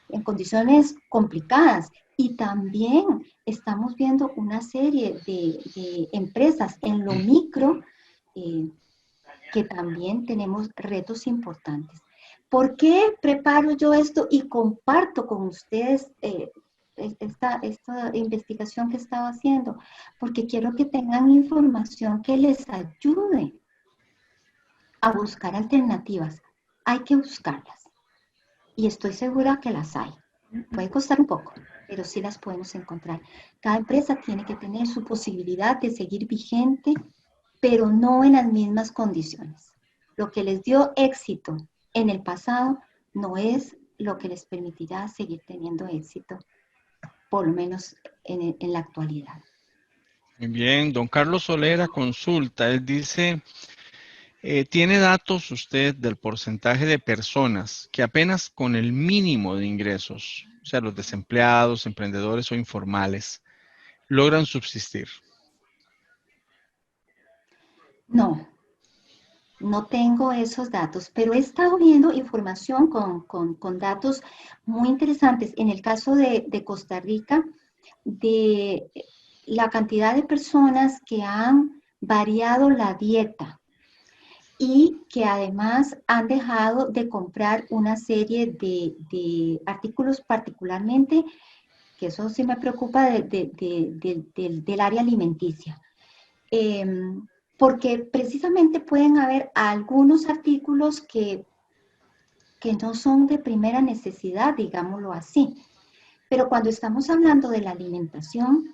en condiciones complicadas y también estamos viendo una serie de empresas en lo micro que también tenemos retos importantes. ¿Por qué preparo yo esto y comparto con ustedes esta investigación que estaba haciendo? Porque quiero que tengan información que les ayude a buscar alternativas. Hay que buscarlas. Y estoy segura que las hay. Puede costar un poco, pero sí las podemos encontrar. Cada empresa tiene que tener su posibilidad de seguir vigente, pero no en las mismas condiciones. Lo que les dio éxito en el pasado no es lo que les permitirá seguir teniendo éxito, por lo menos en la actualidad. Muy bien, don Carlos Solera consulta, él dice, ¿tiene datos usted del porcentaje de personas que apenas con el mínimo de ingresos, o sea, los desempleados, emprendedores o informales, logran subsistir? No, no tengo esos datos, pero he estado viendo información con datos muy interesantes. En el caso de Costa Rica, de la cantidad de personas que han variado la dieta y que además han dejado de comprar una serie de artículos particularmente, que eso sí me preocupa del área alimenticia. Porque precisamente pueden haber algunos artículos que no son de primera necesidad, digámoslo así. Pero cuando estamos hablando de la alimentación,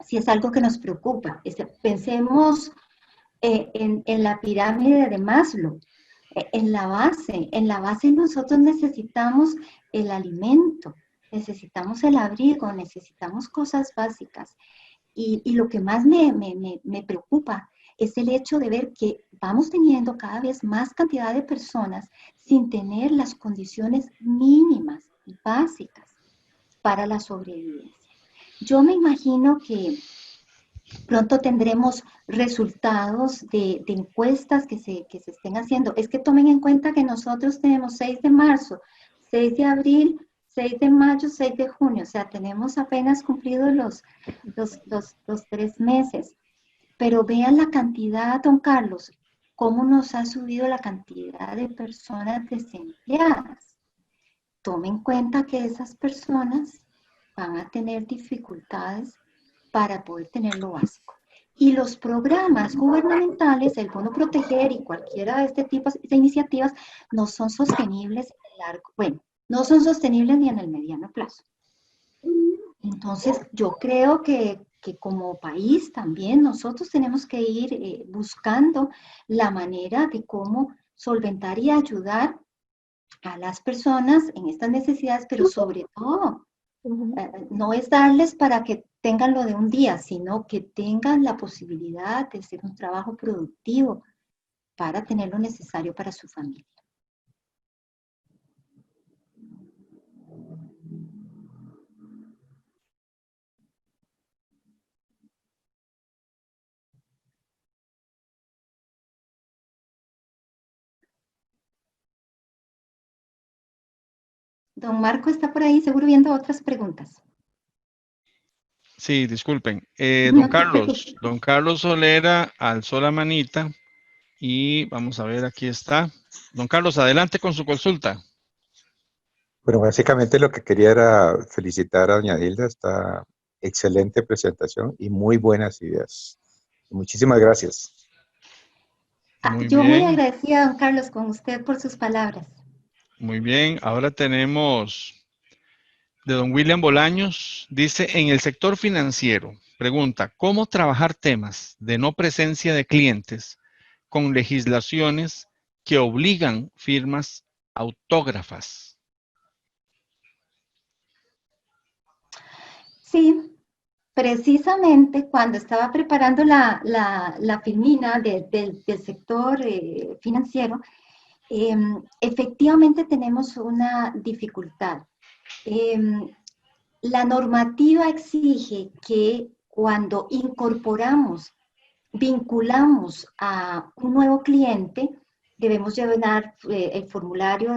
sí es algo que nos preocupa. Pensemos en la pirámide de Maslow, en la base nosotros necesitamos el alimento, necesitamos el abrigo, necesitamos cosas básicas. Y lo que más me preocupa es el hecho de ver que vamos teniendo cada vez más cantidad de personas sin tener las condiciones mínimas, básicas para la sobrevivencia. Yo me imagino que pronto tendremos resultados de encuestas que se estén haciendo. Es que tomen en cuenta que nosotros tenemos 6 de marzo, 6 de abril, 6 de mayo, 6 de junio, o sea, tenemos apenas cumplido los 3 meses. Pero vean la cantidad, don Carlos, cómo nos ha subido la cantidad de personas desempleadas. Tome en cuenta que esas personas van a tener dificultades para poder tener lo básico. Y los programas gubernamentales, el Bono Proteger y cualquiera de este tipo de iniciativas no son sostenibles en el largo, bueno, no son sostenibles ni en el mediano plazo. Entonces, yo creo que como país también nosotros tenemos que ir buscando la manera de cómo solventar y ayudar a las personas en estas necesidades, pero sobre todo, no es darles para que tengan lo de un día, sino que tengan la posibilidad de hacer un trabajo productivo para tener lo necesario para su familia. Don Marco está por ahí, seguro viendo otras preguntas. Sí, disculpen. No te preocupes. Don Carlos Solera alzó la manita y vamos a ver, aquí está. Don Carlos, adelante con su consulta. Bueno, básicamente lo que quería era felicitar a doña Hilda, esta excelente presentación y muy buenas ideas. Muchísimas gracias. Muy Yo muy bien, agradecida, don Carlos, con usted por sus palabras. muy bien. Ahora tenemos de don William Bolaños. Dice, en el sector financiero, pregunta, ¿cómo trabajar temas de no presencia de clientes con legislaciones que obligan firmas autógrafas? Sí, precisamente cuando estaba preparando la filmina del sector financiero, efectivamente tenemos una dificultad. La normativa exige que cuando incorporamos, vinculamos a un nuevo cliente, debemos llenar el formulario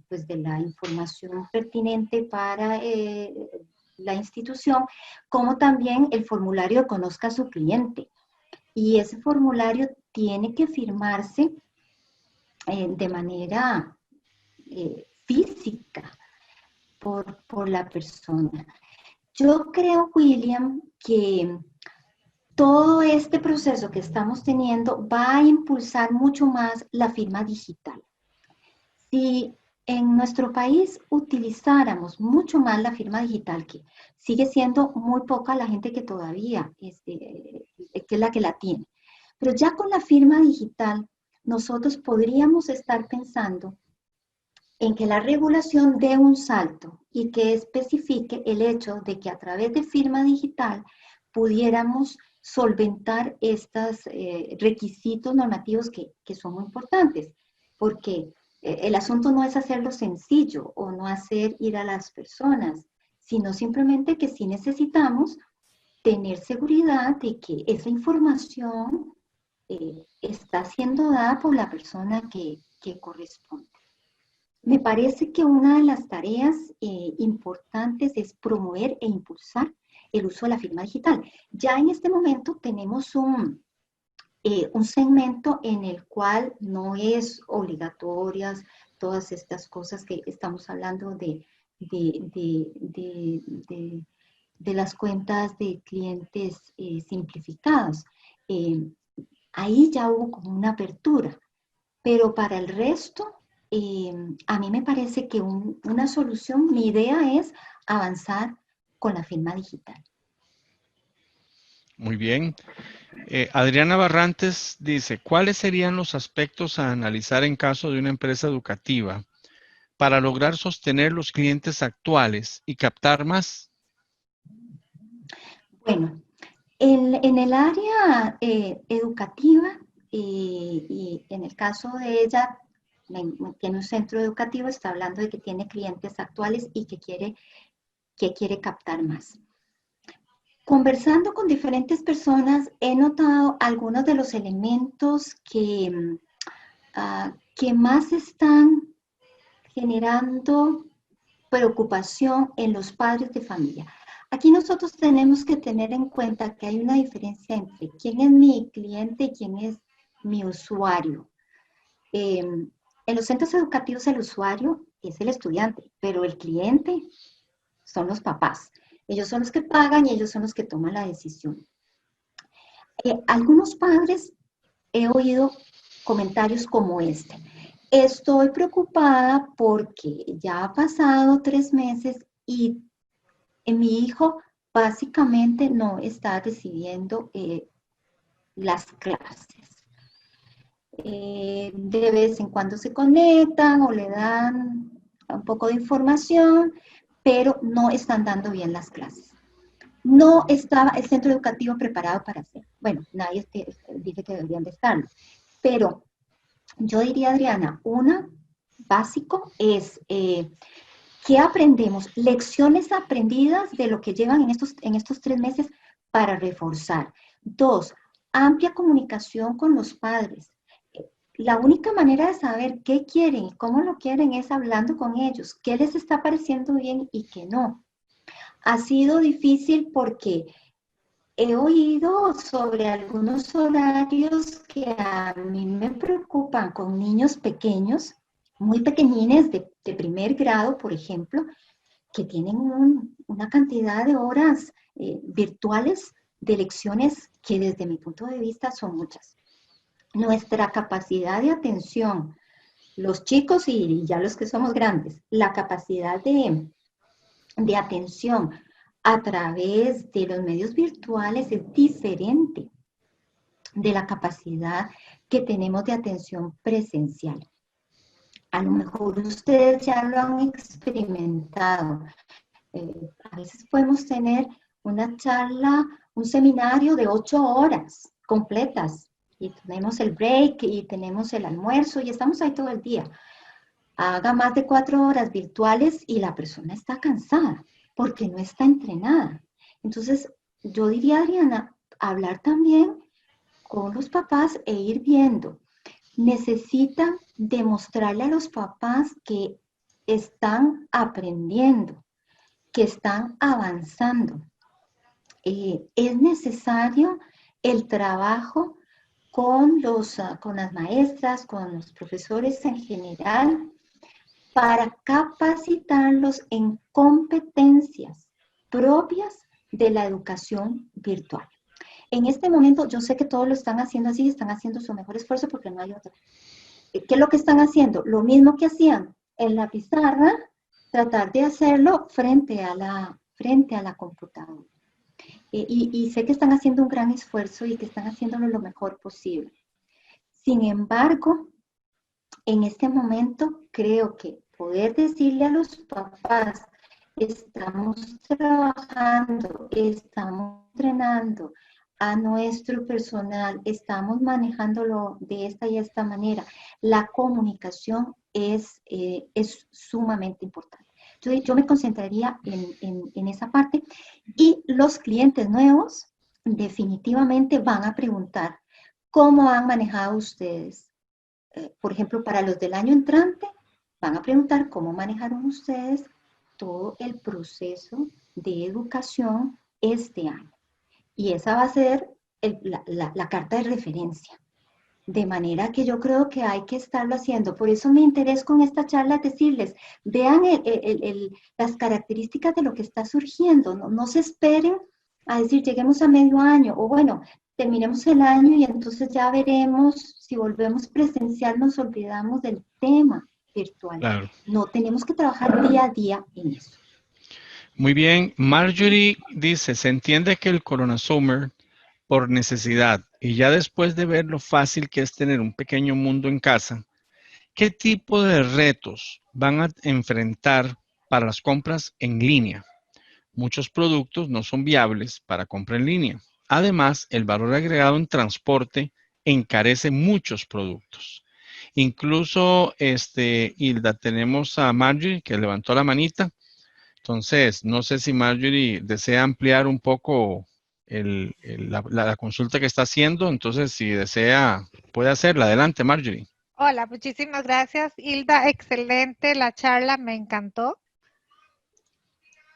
pues de la información pertinente para la institución, como también el formulario conozca a su cliente. Y ese formulario tiene que firmarse de manera física por la persona. Yo creo, William, que todo este proceso que estamos teniendo va a impulsar mucho más la firma digital. Si en nuestro país utilizáramos mucho más la firma digital, que sigue siendo muy poca la gente que todavía que es la que la tiene, pero ya con la firma digital nosotros podríamos estar pensando en que la regulación dé un salto y que especifique el hecho de que a través de firma digital pudiéramos solventar estos requisitos normativos que son muy importantes, porque el asunto no es hacerlo sencillo o no hacer ir a las personas, sino simplemente que sí necesitamos tener seguridad de que esa información está siendo dada por la persona que corresponde. Me parece que una de las tareas importantes es promover e impulsar el uso de la firma digital. Ya en este momento tenemos un segmento en el cual no es obligatorias todas estas cosas que estamos hablando de las cuentas de clientes simplificadas. Ahí ya hubo como una apertura, pero para el resto, a mí me parece que una solución, mi idea es avanzar con la firma digital. Muy bien. Adriana Barrantes dice, ¿cuáles serían los aspectos a analizar en caso de una empresa educativa para lograr sostener los clientes actuales y captar más? Bueno, en el área educativa y en el caso de ella, tiene un centro educativo, está hablando de que tiene clientes actuales y que quiere captar más. Conversando con diferentes personas, he notado algunos de los elementos que más están generando preocupación en los padres de familia. Aquí nosotros tenemos que tener en cuenta que hay una diferencia entre quién es mi cliente y quién es mi usuario. En los centros educativos el usuario es el estudiante, pero el cliente son los papás. Ellos son los que pagan y ellos son los que toman la decisión. Algunos padres he oído comentarios como este. Estoy preocupada porque ya ha pasado 3 meses y mi hijo básicamente no está recibiendo las clases. De vez en cuando se conectan o le dan un poco de información, pero no están dando bien las clases. No estaba el centro educativo preparado para hacer. Bueno, nadie dice que deberían de estarlo, pero yo diría, Adriana, una básico es ¿qué aprendemos? Lecciones aprendidas de lo que llevan en estos 3 meses para reforzar. 2, amplia comunicación con los padres. La única manera de saber qué quieren y cómo lo quieren es hablando con ellos, qué les está pareciendo bien y qué no. Ha sido difícil porque he oído sobre algunos horarios que a mí me preocupan con niños pequeños, muy pequeñines de primer grado, por ejemplo, que tienen una cantidad de horas virtuales de lecciones que desde mi punto de vista son muchas. Nuestra capacidad de atención, los chicos y ya los que somos grandes, la capacidad de atención a través de los medios virtuales es diferente de la capacidad que tenemos de atención presencial. A lo mejor ustedes ya lo han experimentado. A veces podemos tener una charla, un seminario de 8 horas completas y tenemos el break y tenemos el almuerzo y estamos ahí todo el día. Haga más de 4 horas virtuales y la persona está cansada porque no está entrenada. Entonces, yo diría, Adriana, hablar también con los papás e ir viendo. Necesitan demostrarle a los papás que están aprendiendo, que están avanzando. Es necesario el trabajo con las maestras, con los profesores en general, para capacitarlos en competencias propias de la educación virtual. En este momento yo sé que todos lo están haciendo así, están haciendo su mejor esfuerzo porque no hay otra. ¿Qué es lo que están haciendo? Lo mismo que hacían en la pizarra, tratar de hacerlo frente a la computadora. Y sé que están haciendo un gran esfuerzo y que están haciéndolo lo mejor posible. Sin embargo, en este momento creo que poder decirle a los papás, estamos trabajando, estamos entrenando a nuestro personal, estamos manejándolo de esta y esta manera. La comunicación es sumamente importante. Yo me concentraría en esa parte y los clientes nuevos definitivamente van a preguntar cómo han manejado ustedes. Por ejemplo, para los del año entrante, van a preguntar cómo manejaron ustedes todo el proceso de educación este año. Y esa va a ser la carta de referencia. De manera que yo creo que hay que estarlo haciendo. Por eso mi interés con esta charla es decirles, vean las características de lo que está surgiendo. No se esperen a decir, lleguemos a medio año, o bueno, terminemos el año y entonces ya veremos si volvemos presencial, nos olvidamos del tema virtual. Claro. No, tenemos que trabajar día a día en eso. Muy bien. Marjorie dice, se entiende que el Corona Summer por necesidad y ya después de ver lo fácil que es tener un pequeño mundo en casa, ¿qué tipo de retos van a enfrentar para las compras en línea? Muchos productos no son viables para compra en línea. Además, el valor agregado en transporte encarece muchos productos. Incluso, Hilda, tenemos a Marjorie que levantó la manita. Entonces, no sé si Marjorie desea ampliar un poco la consulta que está haciendo. Entonces, si desea, puede hacerla. Adelante, Marjorie. Hola, muchísimas gracias, Hilda. Excelente la charla, me encantó.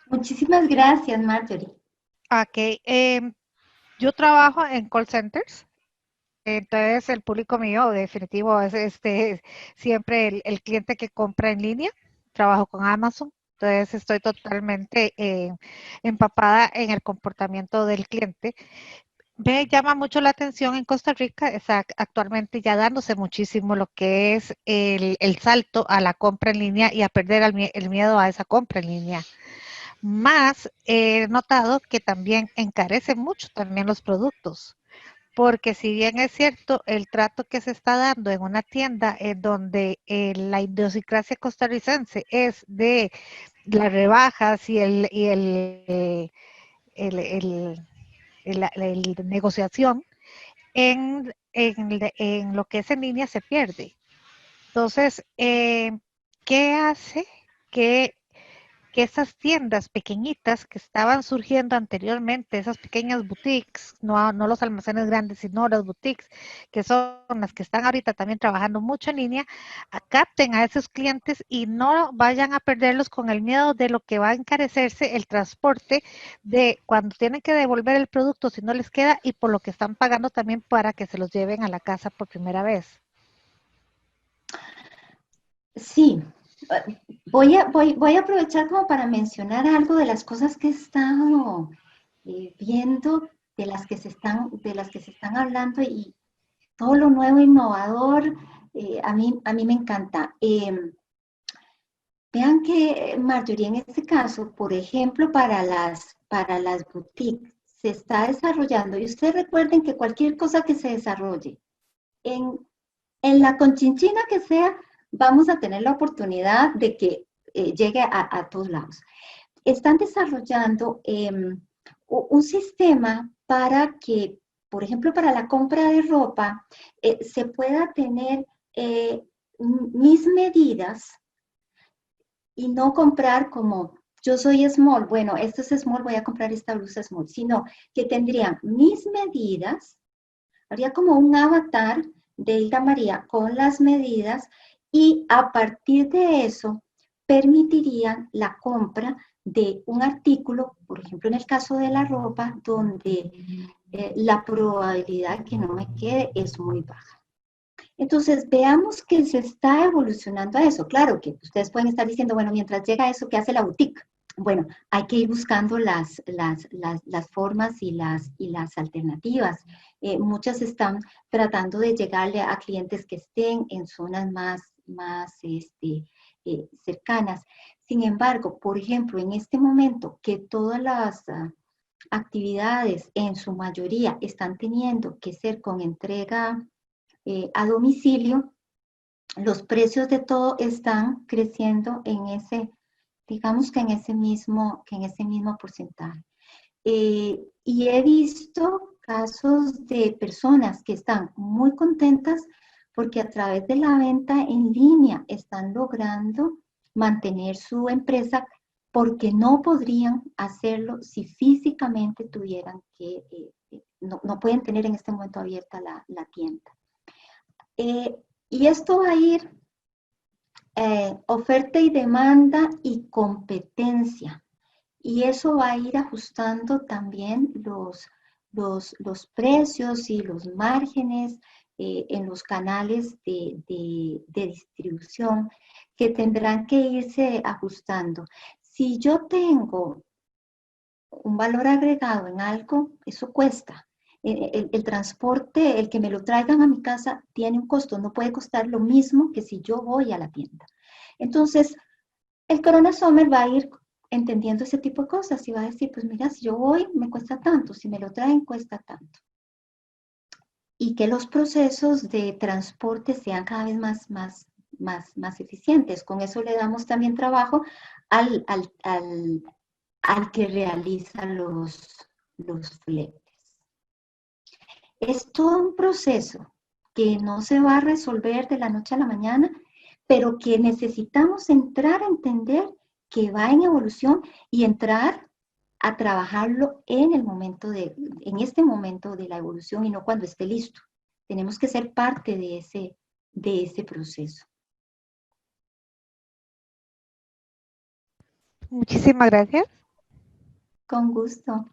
Muchísimas gracias, Marjorie. Ok, yo trabajo en call centers, entonces el público mío definitivo es siempre el cliente que compra en línea. Trabajo con Amazon, entonces estoy totalmente empapada en el comportamiento del cliente. Me llama mucho la atención en Costa Rica, está actualmente ya dándose muchísimo lo que es el salto a la compra en línea y a perder el miedo a esa compra en línea. Más he notado que también encarece mucho también los productos, porque si bien es cierto el trato que se está dando en una tienda en donde la idiosincrasia costarricense es de las rebajas y el negociación, en lo que es en línea se pierde. Entonces, ¿qué hace que esas tiendas pequeñitas que estaban surgiendo anteriormente, esas pequeñas boutiques, no los almacenes grandes, sino las boutiques, que son las que están ahorita también trabajando mucho en línea, capten a esos clientes y no vayan a perderlos con el miedo de lo que va a encarecerse el transporte de cuando tienen que devolver el producto si no les queda y por lo que están pagando también para que se los lleven a la casa por primera vez? Sí, voy a aprovechar como para mencionar algo de las cosas que he estado viendo, de las que se están hablando y todo lo nuevo, innovador, a mí me encanta. Vean que, Marjorie, en este caso, por ejemplo, para las boutiques, se está desarrollando, y ustedes recuerden que cualquier cosa que se desarrolle en, en la conchinchina que sea, vamos a tener la oportunidad de que llegue a todos lados. Están desarrollando un sistema para que, por ejemplo, para la compra de ropa, se pueda tener mis medidas y no comprar como yo soy small, bueno, esto es small, voy a comprar esta blusa small, sino que tendrían mis medidas, habría como un avatar de Hilda María con las medidas y a partir de eso permitirían la compra de un artículo, por ejemplo en el caso de la ropa, donde la probabilidad de que no me quede es muy baja. Entonces, veamos que se está evolucionando a eso. Claro que ustedes pueden estar diciendo, bueno, mientras llega eso, ¿qué hace la boutique? Bueno, hay que ir buscando las formas y las alternativas. Muchas están tratando de llegarle a clientes que estén en zonas más cercanas. Sin embargo, por ejemplo, en este momento que todas las actividades en su mayoría están teniendo que ser con entrega a domicilio, los precios de todo están creciendo en ese, digamos que en ese mismo porcentaje. Y he visto casos de personas que están muy contentas porque a través de la venta en línea están logrando mantener su empresa porque no podrían hacerlo si físicamente tuvieran que, no pueden tener en este momento abierta la tienda. Y esto va a ir oferta y demanda y competencia. Y eso va a ir ajustando también los precios y los márgenes en los canales de distribución que tendrán que irse ajustando. Si yo tengo un valor agregado en algo, eso cuesta. El transporte, el que me lo traigan a mi casa, tiene un costo, no puede costar lo mismo que si yo voy a la tienda. Entonces, el Corona Summer va a ir entendiendo ese tipo de cosas y va a decir, pues mira, si yo voy, me cuesta tanto, si me lo traen, cuesta tanto. y que los procesos de transporte sean cada vez más eficientes. Con eso le damos también trabajo al que realiza los fletes. Es todo un proceso que no se va a resolver de la noche a la mañana, pero que necesitamos entrar a entender que va en evolución y entrar a trabajarlo en este momento de la evolución y no cuando esté listo. Tenemos que ser parte de ese proceso. Muchísimas gracias. Con gusto.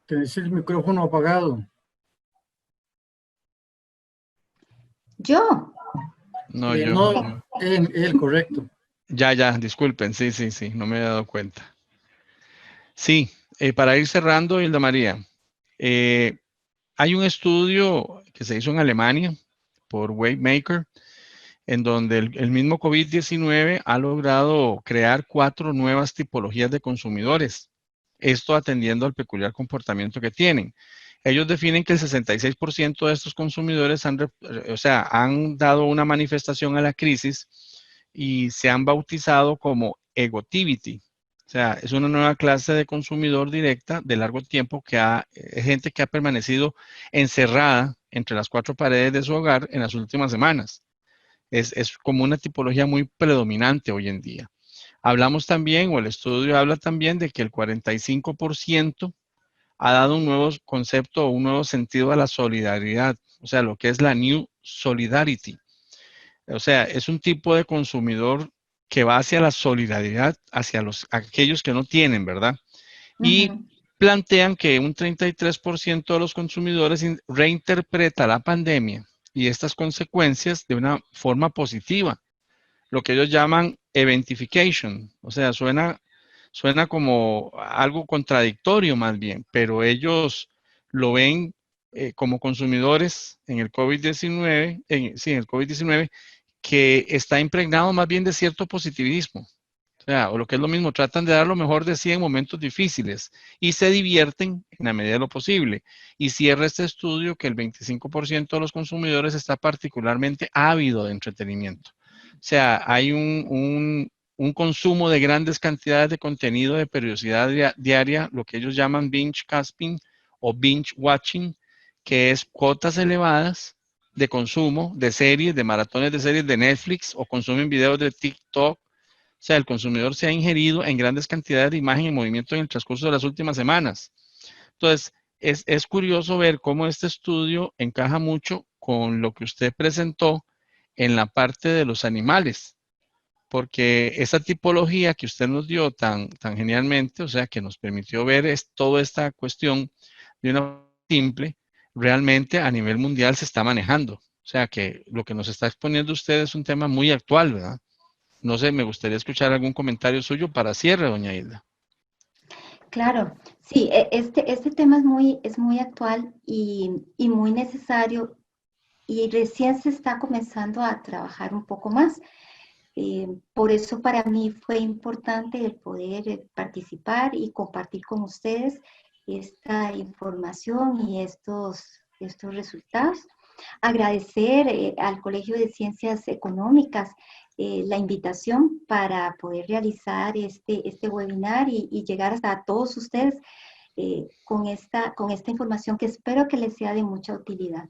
Tenés el micrófono apagado. ¿Yo? No, yo. No, él, correcto. Ya, disculpen, sí, no me he dado cuenta. Sí, para ir cerrando, Hilda María, hay un estudio que se hizo en Alemania por Wavemaker, en donde el mismo COVID-19 ha logrado crear 4 nuevas tipologías de consumidores. Esto atendiendo al peculiar comportamiento que tienen. Ellos definen que el 66% de estos consumidores han dado una manifestación a la crisis y se han bautizado como egotivity. O sea, es una nueva clase de consumidor directa de largo tiempo que es gente que ha permanecido encerrada entre las 4 paredes de su hogar en las últimas semanas. Es como una tipología muy predominante hoy en día. Hablamos también, o el estudio habla también de que el 45% ha dado un nuevo concepto o un nuevo sentido a la solidaridad, o sea, lo que es la New Solidarity. O sea, es un tipo de consumidor que va hacia la solidaridad, hacia aquellos que no tienen, ¿verdad? Y plantean que un 33% de los consumidores reinterpreta la pandemia y estas consecuencias de una forma positiva, lo que ellos llaman eventification. O sea, suena como algo contradictorio más bien, pero ellos lo ven como consumidores en el COVID-19, en el COVID-19, que está impregnado más bien de cierto positivismo. O sea, o lo que es lo mismo, tratan de dar lo mejor de sí en momentos difíciles y se divierten en la medida de lo posible. Y cierra este estudio que el 25% de los consumidores está particularmente ávido de entretenimiento. O sea, hay un consumo de grandes cantidades de contenido de periodicidad diaria, lo que ellos llaman binge casting o binge watching, que es cuotas elevadas de consumo de series, de maratones de series de Netflix o consumen videos de TikTok. O sea, el consumidor se ha ingerido en grandes cantidades de imagen y movimiento en el transcurso de las últimas semanas. Entonces, es curioso ver cómo este estudio encaja mucho con lo que usted presentó en la parte de los animales, porque esa tipología que usted nos dio tan genialmente, o sea, que nos permitió ver toda esta cuestión de una forma simple, realmente a nivel mundial se está manejando. O sea, que lo que nos está exponiendo usted es un tema muy actual, ¿verdad? No sé, me gustaría escuchar algún comentario suyo para cierre, doña Hilda. Claro, sí, este tema es muy actual y muy necesario y recién se está comenzando a trabajar un poco más. Por eso para mí fue importante el poder participar y compartir con ustedes esta información y estos resultados. Agradecer al Colegio de Ciencias Económicas la invitación para poder realizar este webinar y llegar hasta todos ustedes con esta información que espero que les sea de mucha utilidad.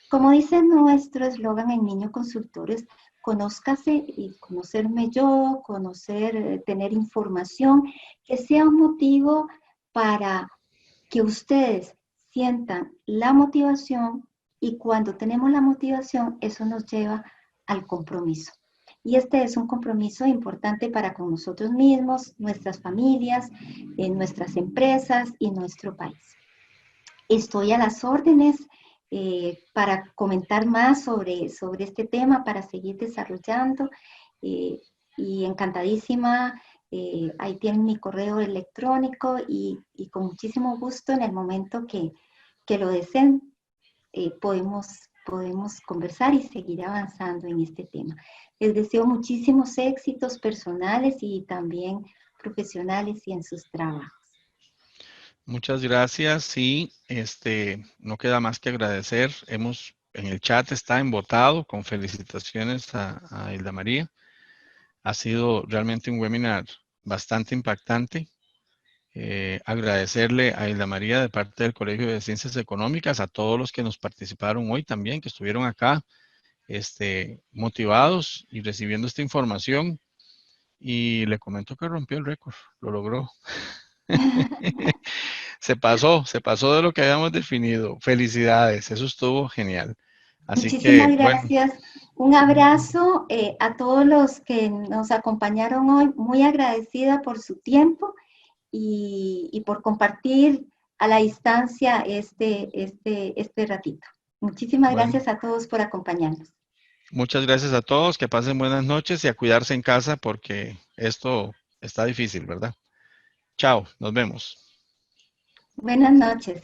Como dice nuestro eslogan en Niño Consultores, conózcase y conocerme yo, tener información que sea un motivo para que ustedes sientan la motivación y cuando tenemos la motivación, eso nos lleva al compromiso. Y este es un compromiso importante para con nosotros mismos, nuestras familias, nuestras empresas y nuestro país. Estoy a las órdenes para comentar más sobre este tema, para seguir desarrollando y encantadísima ahí tienen mi correo electrónico y con muchísimo gusto en el momento que lo deseen, podemos conversar y seguir avanzando en este tema. Les deseo muchísimos éxitos personales y también profesionales y en sus trabajos. Muchas gracias y no queda más que agradecer. En el chat está embotado con felicitaciones a Hilda María. Ha sido realmente un webinar bastante impactante. Agradecerle a Hilda María de parte del Colegio de Ciencias Económicas, a todos los que nos participaron hoy también, que estuvieron acá motivados y recibiendo esta información. Y le comento que rompió el récord, lo logró. Se pasó de lo que habíamos definido. Felicidades, eso estuvo genial. Así que, Muchísimas bueno, gracias. Un abrazo a todos los que nos acompañaron hoy. Muy agradecida por su tiempo y por compartir a la distancia este ratito. Muchísimas bueno, gracias a todos por acompañarnos. muchas gracias a todos, que pasen buenas noches y a cuidarse en casa porque esto está difícil, ¿verdad? Chao, nos vemos. Buenas noches.